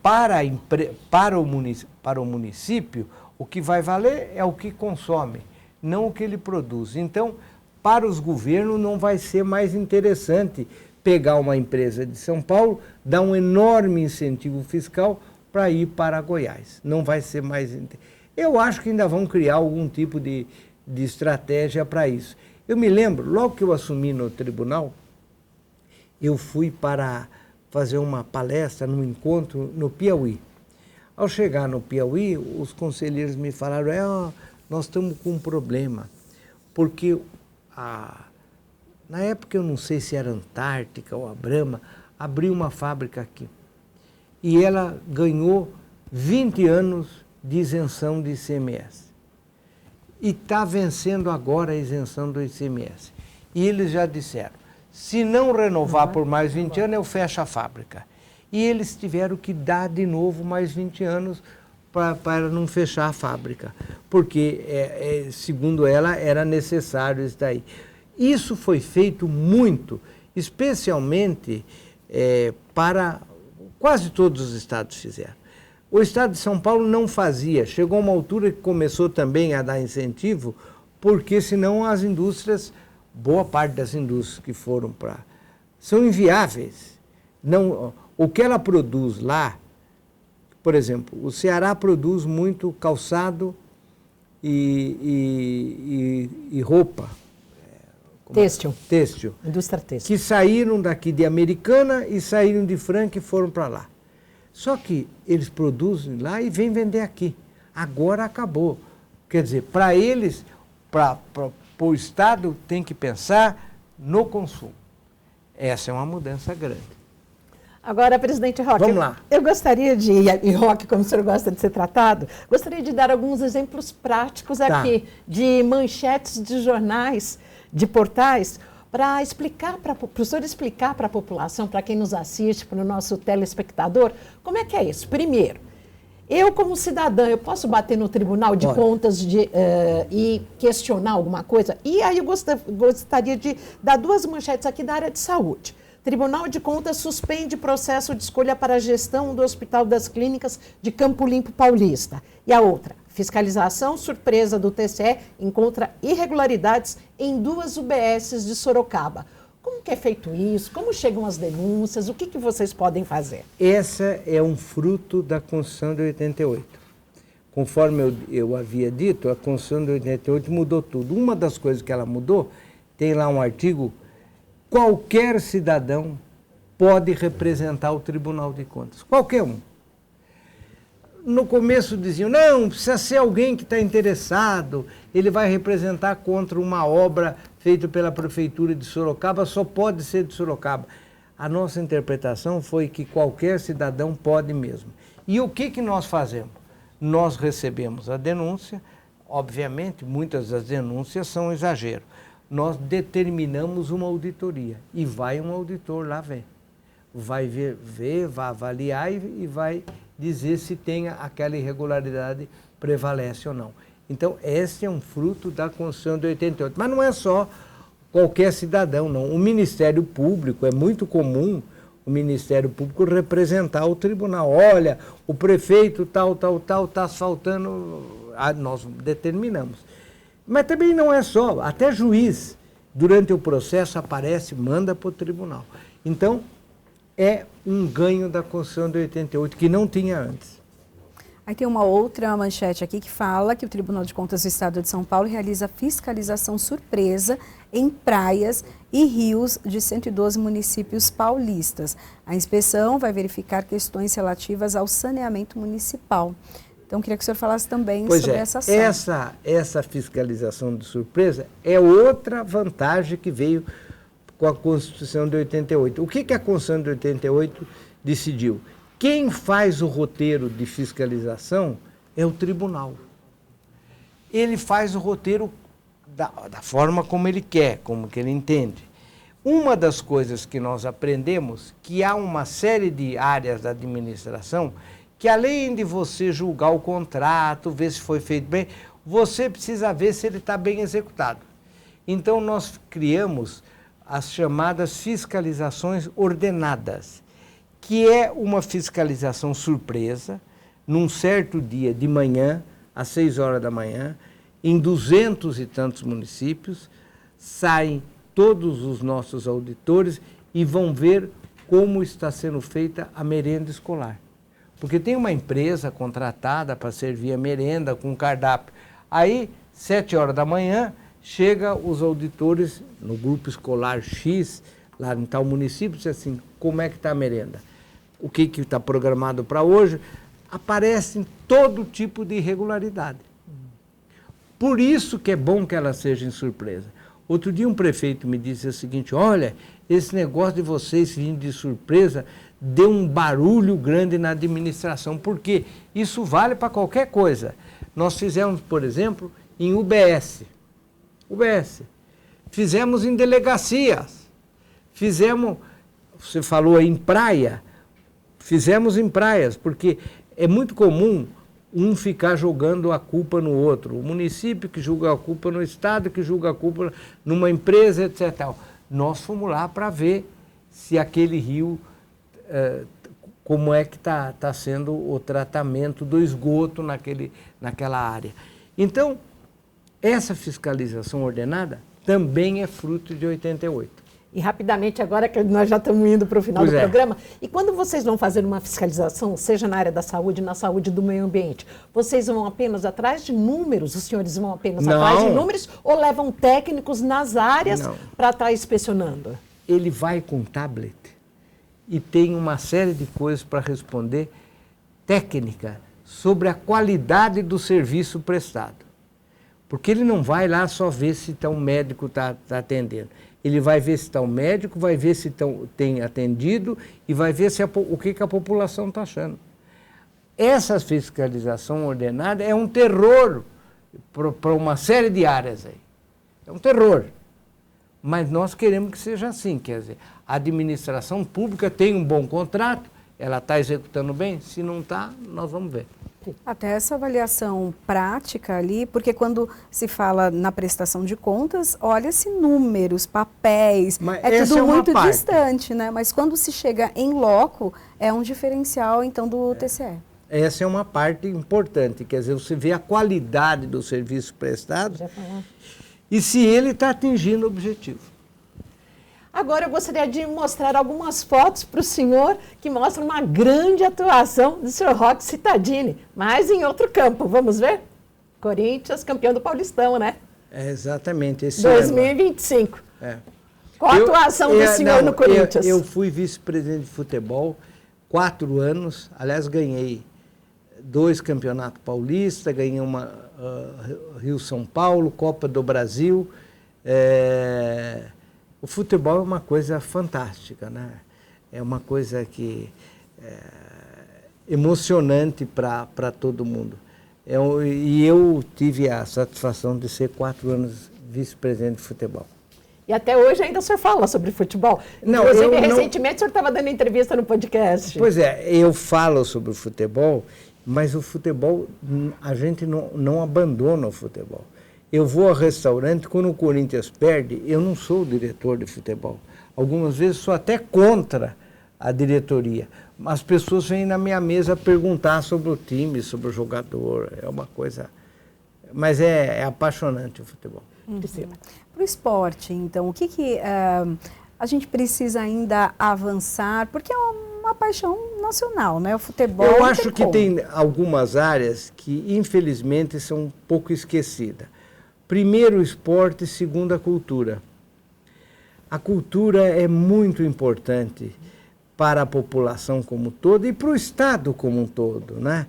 S2: para o município, o que vai valer é o que consome, não o que ele produz. Então, para os governos não vai ser mais interessante pegar uma empresa de São Paulo, dar um enorme incentivo fiscal para ir para Goiás. Não vai ser mais... Eu acho que ainda vão criar algum tipo de estratégia para isso. Eu me lembro, logo que eu assumi no tribunal, eu fui para fazer uma palestra num encontro no Piauí. Ao chegar no Piauí, os conselheiros me falaram, nós estamos com um problema, porque na época eu não sei se era Antártica ou a Brahma, abriu uma fábrica aqui. E ela ganhou 20 anos de isenção de ICMS. E está vencendo agora a isenção do ICMS. E eles já disseram, Se não renovar por mais 20 anos, eu fecho a fábrica. E eles tiveram que dar de novo mais 20 anos para não fechar a fábrica, porque, segundo ela, era necessário isso daí. Isso foi feito muito, especialmente para quase todos os estados fizeram. O estado de São Paulo não fazia, chegou uma altura que começou também a dar incentivo, porque senão as indústrias, boa parte das indústrias que foram para... são inviáveis. Não, o que ela produz lá, por exemplo, o Ceará produz muito calçado e roupa.
S1: Têxtil.
S2: Têxtil.
S1: Indústria têxtil.
S2: Que saíram daqui de Americana e saíram de Franca e foram para lá. Só que eles produzem lá e vêm vender aqui. Agora acabou. Quer dizer, para eles, para o Estado, tem que pensar no consumo. Essa é uma mudança grande.
S1: Agora, presidente Roque,
S2: vamos lá.
S1: Eu gostaria de, e Roque, como o senhor gosta de ser tratado, gostaria de dar alguns exemplos práticos aqui, de manchetes de jornais, de portais, para explicar, para o senhor explicar para a população, para quem nos assiste, para o nosso telespectador, como é que é isso? Primeiro, eu como cidadã, eu posso bater no Tribunal de Contas e questionar alguma coisa? E aí eu gostaria de dar duas manchetes aqui da área de saúde. Tribunal de Contas suspende processo de escolha para a gestão do Hospital das Clínicas de Campo Limpo Paulista. E a outra, fiscalização surpresa do TCE encontra irregularidades em 2 UBSs de Sorocaba. Como que é feito isso? Como chegam as denúncias? O que vocês podem fazer?
S2: Essa é um fruto da Constituição de 88. Conforme eu havia dito, a Constituição de 88 mudou tudo. Uma das coisas que ela mudou, tem lá um artigo: qualquer cidadão pode representar o Tribunal de Contas. Qualquer um. No começo diziam, não, precisa ser alguém que está interessado, ele vai representar contra uma obra feita pela Prefeitura de Sorocaba, só pode ser de Sorocaba. A nossa interpretação foi que qualquer cidadão pode mesmo. E o que nós fazemos? Nós recebemos a denúncia, obviamente, muitas das denúncias são exagero. Nós determinamos uma auditoria e vai um auditor lá ver. Vai ver, vai avaliar e vai dizer se tem aquela irregularidade prevalece ou não. Então, esse é um fruto da Constituição de 88. Mas não é só qualquer cidadão, não. O Ministério Público, é muito comum o Ministério Público representar o tribunal. Olha, o prefeito tal, está asfaltando, nós determinamos. Mas também não é só, até juiz, durante o processo aparece, manda para o tribunal. Então, é um ganho da Constituição de 88, que não tinha antes.
S3: Aí tem uma outra manchete aqui que fala que o Tribunal de Contas do Estado de São Paulo realiza fiscalização surpresa em praias e rios de 112 municípios paulistas. A inspeção vai verificar questões relativas ao saneamento municipal. Então, queria que o senhor falasse também sobre essa ação.
S2: Essa fiscalização de surpresa é outra vantagem que veio com a Constituição de 88. O que a Constituição de 88 decidiu? Quem faz o roteiro de fiscalização é o tribunal. Ele faz o roteiro da forma como ele quer, como que ele entende. Uma das coisas que nós aprendemos, que há uma série de áreas da administração que, além de você julgar o contrato, ver se foi feito bem, você precisa ver se ele está bem executado. Então, nós criamos as chamadas fiscalizações ordenadas, que é uma fiscalização surpresa, num certo dia de manhã, às 6 horas da manhã, em 200 e tantos municípios, saem todos os nossos auditores e vão ver como está sendo feita a merenda escolar. Porque tem uma empresa contratada para servir a merenda com cardápio. Aí, 7 horas da manhã, chega os auditores no grupo escolar X, lá em tal município, diz assim, como é que está a merenda? O que está programado para hoje? Aparecem todo tipo de irregularidade. Por isso que é bom que ela seja em surpresa. Outro dia um prefeito me disse o seguinte, olha, esse negócio de vocês vindo de surpresa deu um barulho grande na administração, porque isso vale para qualquer coisa. Nós fizemos, por exemplo, em UBS. Fizemos em delegacias, Fizemos, você falou aí em praia, fizemos em praias, porque é muito comum um ficar jogando a culpa no outro. O município que julga a culpa no Estado, que julga a culpa numa empresa, etc. Nós fomos lá para ver se aquele rio, como é que está sendo o tratamento do esgoto naquela área. Então, essa fiscalização ordenada também é fruto de 88.
S1: E rapidamente, agora que nós já estamos indo para o final do programa, e quando vocês vão fazer uma fiscalização, seja na área da saúde, na saúde do meio ambiente, vocês vão apenas atrás de números? Os senhores vão apenas atrás de números ou levam técnicos nas áreas para estar inspecionando?
S2: Ele vai com tablet e tem uma série de coisas para responder técnica sobre a qualidade do serviço prestado. Porque ele não vai lá só ver se um médico está atendendo. Ele vai ver se está um médico, vai ver se tem atendido e vai ver se o que a população está achando. Essa fiscalização ordenada é um terror para uma série de áreas aí. É um terror. Mas nós queremos que seja assim, quer dizer, a administração pública tem um bom contrato, ela está executando bem, se não está, nós vamos ver.
S3: Até essa avaliação prática ali, porque quando se fala na prestação de contas, olha-se números, papéis, é tudo muito distante, né? Mas quando se chega em loco, é um diferencial, então, do TCE.
S2: Essa é uma parte importante, quer dizer, você vê a qualidade do serviço prestado e se ele está atingindo o objetivo.
S1: Agora eu gostaria de mostrar algumas fotos para o senhor que mostram uma grande atuação do senhor Roque Cittadini, mas em outro campo. Vamos ver? Corinthians, campeão do Paulistão, né?
S2: Exatamente. Esse
S1: 2025. Qual a atuação do senhor no Corinthians?
S2: Eu fui vice-presidente de futebol 4 anos. Aliás, ganhei 2 campeonatos paulistas, ganhei uma Rio-São Paulo, Copa do Brasil. O futebol é uma coisa fantástica, né? É uma coisa que emocionante para todo mundo. E eu tive a satisfação de ser 4 anos vice-presidente de futebol.
S1: E até hoje ainda o senhor fala sobre futebol. Inclusive, recentemente o senhor estava dando entrevista no podcast.
S2: Pois é, eu falo sobre o futebol, mas o futebol, a gente não abandona o futebol. Eu vou ao restaurante, quando o Corinthians perde, eu não sou o diretor de futebol. Algumas vezes sou até contra a diretoria. As pessoas vêm na minha mesa perguntar sobre o time, sobre o jogador. É uma coisa... Mas é apaixonante o futebol.
S3: Para o esporte, então, o que a gente precisa ainda avançar? Porque é uma paixão nacional, né? O futebol...
S2: Eu acho que tem algumas áreas que, infelizmente, são um pouco esquecidas. Primeiro o esporte, segundo a cultura. A cultura é muito importante para a população como um todo e para o Estado como um todo, né?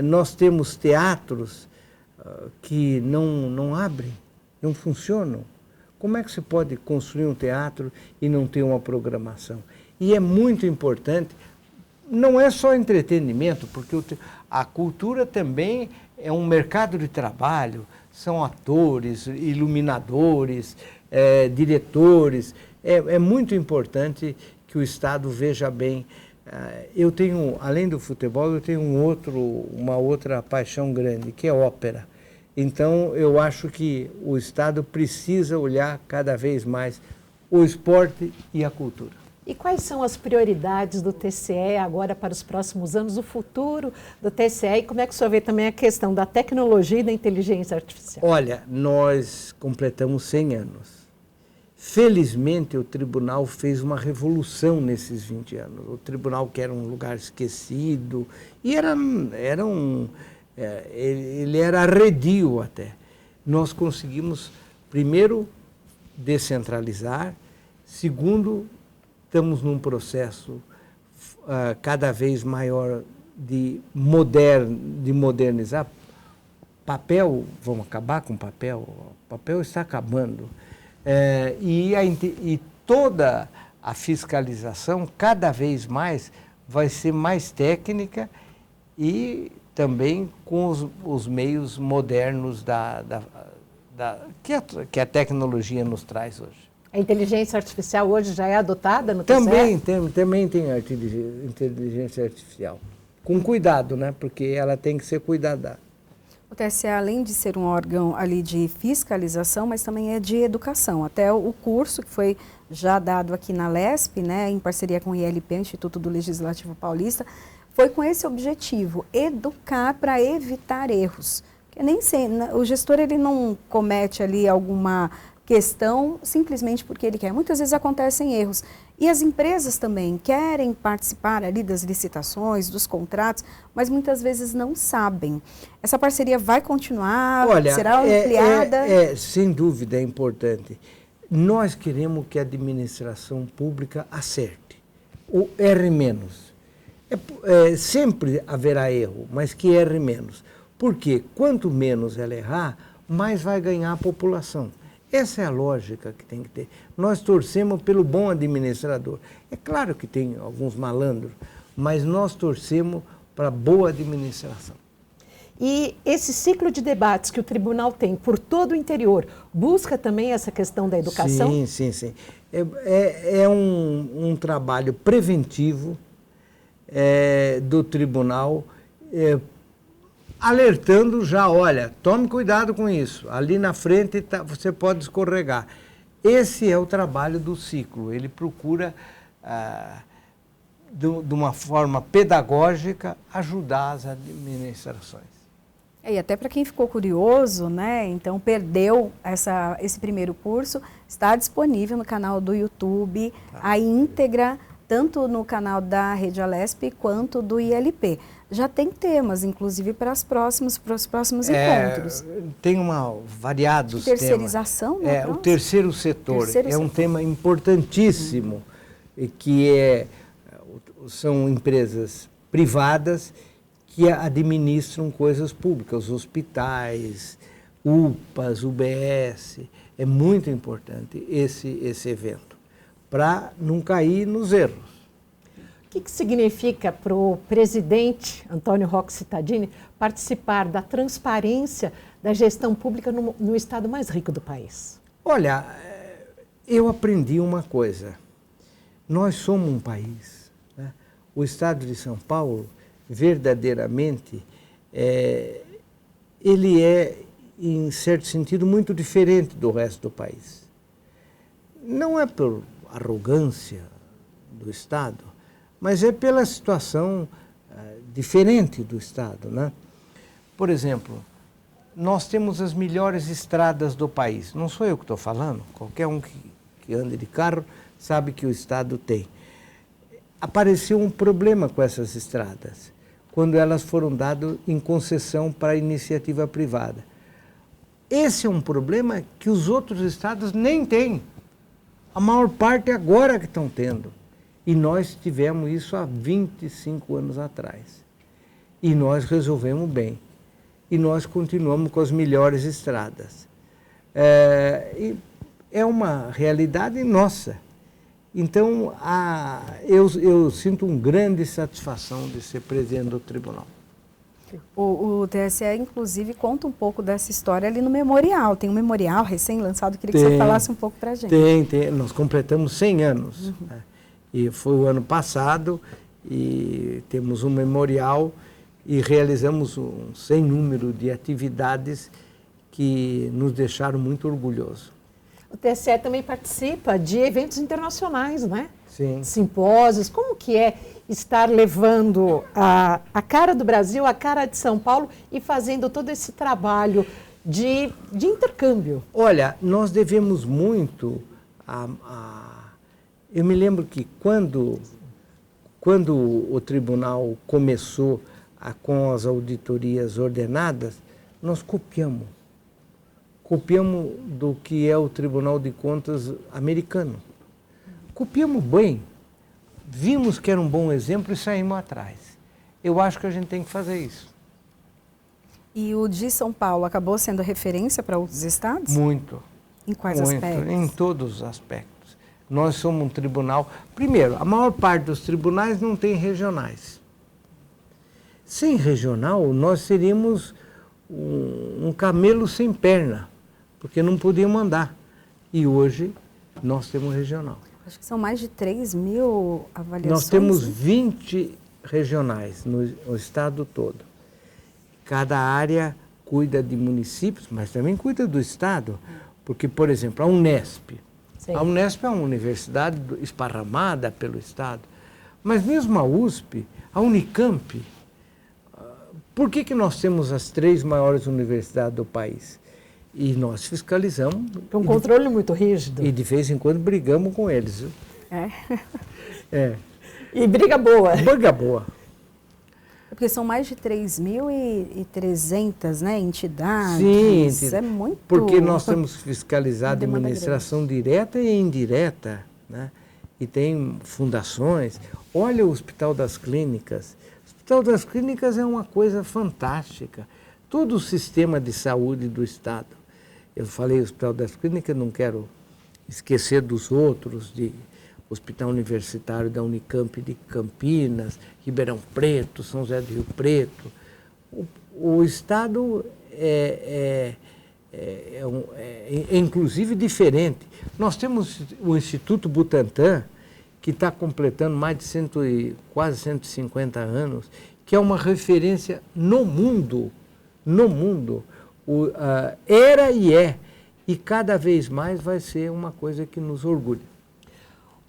S2: Nós temos teatros que não abrem, não funcionam. Como é que se pode construir um teatro e não ter uma programação? E é muito importante, não é só entretenimento, porque a cultura também é um mercado de trabalho, são atores, iluminadores, diretores. É muito importante que o Estado veja bem. Eu tenho, além do futebol, eu tenho uma outra paixão grande, que é ópera. Então, eu acho que o Estado precisa olhar cada vez mais o esporte e a cultura.
S1: E quais são as prioridades do TCE agora para os próximos anos, o futuro do TCE e como é que o senhor vê também a questão da tecnologia e da inteligência artificial?
S2: Olha, nós completamos 100 anos. Felizmente, o tribunal fez uma revolução nesses 20 anos. O tribunal, que era um lugar esquecido, e ele era arredio até. Nós conseguimos, primeiro, descentralizar, segundo, estamos num processo cada vez maior de modernizar. Papel, vamos acabar com o papel? O papel está acabando. E toda a fiscalização, cada vez mais, vai ser mais técnica e também com os meios modernos que a tecnologia nos traz hoje.
S1: A inteligência artificial hoje já é adotada no TCE?
S2: Também tem inteligência artificial. Com cuidado, né? Porque ela tem que ser cuidada.
S3: O TSE, além de ser um órgão ali de fiscalização, mas também é de educação. Até o curso que foi já dado aqui na LESP, né, em parceria com o ILP, Instituto do Legislativo Paulista, foi com esse objetivo, educar para evitar erros. Porque nem sempre, o gestor ele não comete ali alguma questão simplesmente porque ele quer. Muitas vezes acontecem erros. E as empresas também querem participar ali das licitações, dos contratos, mas muitas vezes não sabem. Essa parceria vai continuar?
S2: Olha,
S3: será ampliada?
S2: Sem dúvida é importante. Nós queremos que a administração pública acerte. O erre menos. Sempre haverá erro, mas que erre menos. Porque quanto menos ela errar, mais vai ganhar a população. Essa é a lógica que tem que ter. Nós torcemos pelo bom administrador. É claro que tem alguns malandros, mas nós torcemos para boa administração.
S1: E esse ciclo de debates que o tribunal tem por todo o interior, busca também essa questão da educação?
S2: Sim. É um trabalho preventivo do tribunal, alertando já, olha, tome cuidado com isso, ali na frente você pode escorregar. Esse é o trabalho do ciclo, ele procura, de uma forma pedagógica, ajudar as administrações.
S3: E até para quem ficou curioso, né, então perdeu esse primeiro curso, está disponível no canal do YouTube, a íntegra, tanto no canal da Rede Alesp quanto do ILP. Já tem temas, inclusive, para os próximos encontros.
S2: Tem variados temas.
S3: Terceirização, né?
S2: O terceiro setor é um tema importantíssimo, que são empresas privadas que administram coisas públicas, hospitais, UPAs, UBS. É muito importante esse evento, para não cair nos erros.
S1: O que significa para o presidente Antônio Roque Cittadini participar da transparência da gestão pública no estado mais rico do país?
S2: Olha, eu aprendi uma coisa. Nós somos um país, né? O estado de São Paulo, verdadeiramente, ele é, em certo sentido, muito diferente do resto do país. Não é por arrogância do estado, mas é pela situação diferente do estado, né? Por exemplo, nós temos as melhores estradas do país. Não sou eu que estou falando, qualquer um que ande de carro sabe que o estado tem. Apareceu um problema com essas estradas, quando elas foram dadas em concessão para a iniciativa privada. Esse é um problema que os outros estados nem têm. A maior parte agora que estão tendo. E nós tivemos isso há 25 anos atrás. E nós resolvemos bem. E nós continuamos com as melhores estradas. É uma realidade nossa. Então, eu sinto uma grande satisfação de ser presidente do tribunal.
S3: O TSE, inclusive, conta um pouco dessa história ali no memorial. Tem um memorial recém-lançado, queria que você falasse um pouco para a gente.
S2: Tem. Nós completamos 100 anos. Né? E foi o ano passado, e temos um memorial e realizamos um sem número de atividades que nos deixaram muito orgulhosos.
S1: O TSE também participa de eventos internacionais, né?
S2: Sim.
S1: Simpósios. Como que é estar levando a cara do Brasil, a cara de São Paulo e fazendo todo esse trabalho de intercâmbio?
S2: Olha, nós devemos muito Eu me lembro que quando o tribunal começou com as auditorias ordenadas, nós copiamos do que é o Tribunal de Contas americano. Copiamos bem, vimos que era um bom exemplo e saímos atrás. Eu acho que a gente tem que fazer isso.
S3: E o de São Paulo acabou sendo referência para outros estados?
S2: Muito.
S3: Em quais aspectos?
S2: Em todos os aspectos. Nós somos um tribunal... Primeiro, a maior parte dos tribunais não tem regionais. Sem regional, nós seríamos um camelo sem perna, porque não podíamos andar. E hoje nós temos regional.
S3: Acho que são mais de 3 mil avaliações.
S2: Nós temos
S3: né?
S2: 20 regionais no estado todo. Cada área cuida de municípios, mas também cuida do estado. Porque, por exemplo, a Unesp.
S1: Sim.
S2: A Unesp é uma universidade esparramada pelo estado. Mas mesmo a USP, a Unicamp, por que nós temos as 3 maiores universidades do país? E nós fiscalizamos.
S1: Um controle muito rígido.
S2: E de vez em quando brigamos com eles. Viu? É.
S1: E briga boa.
S2: Briga boa.
S3: Porque são mais de 3.300, né, entidades.
S2: Sim,
S3: é muito...
S2: porque nós temos que fiscalizar a
S3: demanda
S2: administração direta e indireta, né? E tem fundações. Olha o Hospital das Clínicas. O Hospital das Clínicas é uma coisa fantástica. Todo o sistema de saúde do Estado. Eu falei Hospital das Clínicas, não quero esquecer dos outros, de Hospital Universitário da Unicamp de Campinas, Ribeirão Preto, São José do Rio Preto. O Estado é inclusive diferente. Nós temos o Instituto Butantan, que está completando mais de quase 150 anos, que é uma referência no mundo. Era e é. E cada vez mais vai ser uma coisa que nos orgulha.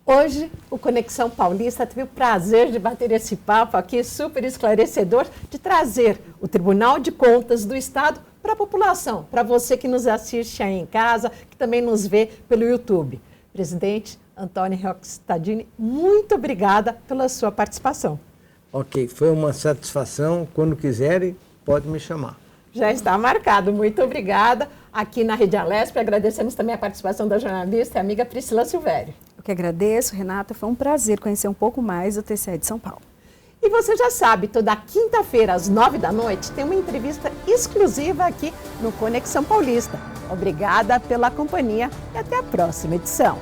S1: Hoje, o Conexão Paulista teve o prazer de bater esse papo aqui, super esclarecedor, de trazer o Tribunal de Contas do Estado para a população, para você que nos assiste aí em casa, que também nos vê pelo YouTube. Presidente Antônio Roque-Cittadini, muito obrigada pela sua participação.
S2: Ok, foi uma satisfação. Quando quiserem, pode me chamar.
S1: Já está marcado. Muito obrigada. Aqui na Rede Alesp, agradecemos também a participação da jornalista e amiga Priscila Silvério.
S3: Eu que agradeço, Renata. Foi um prazer conhecer um pouco mais do TCE de São Paulo.
S1: E você já sabe, toda quinta-feira, às 9h, tem uma entrevista exclusiva aqui no Conexão Paulista. Obrigada pela companhia e até a próxima edição.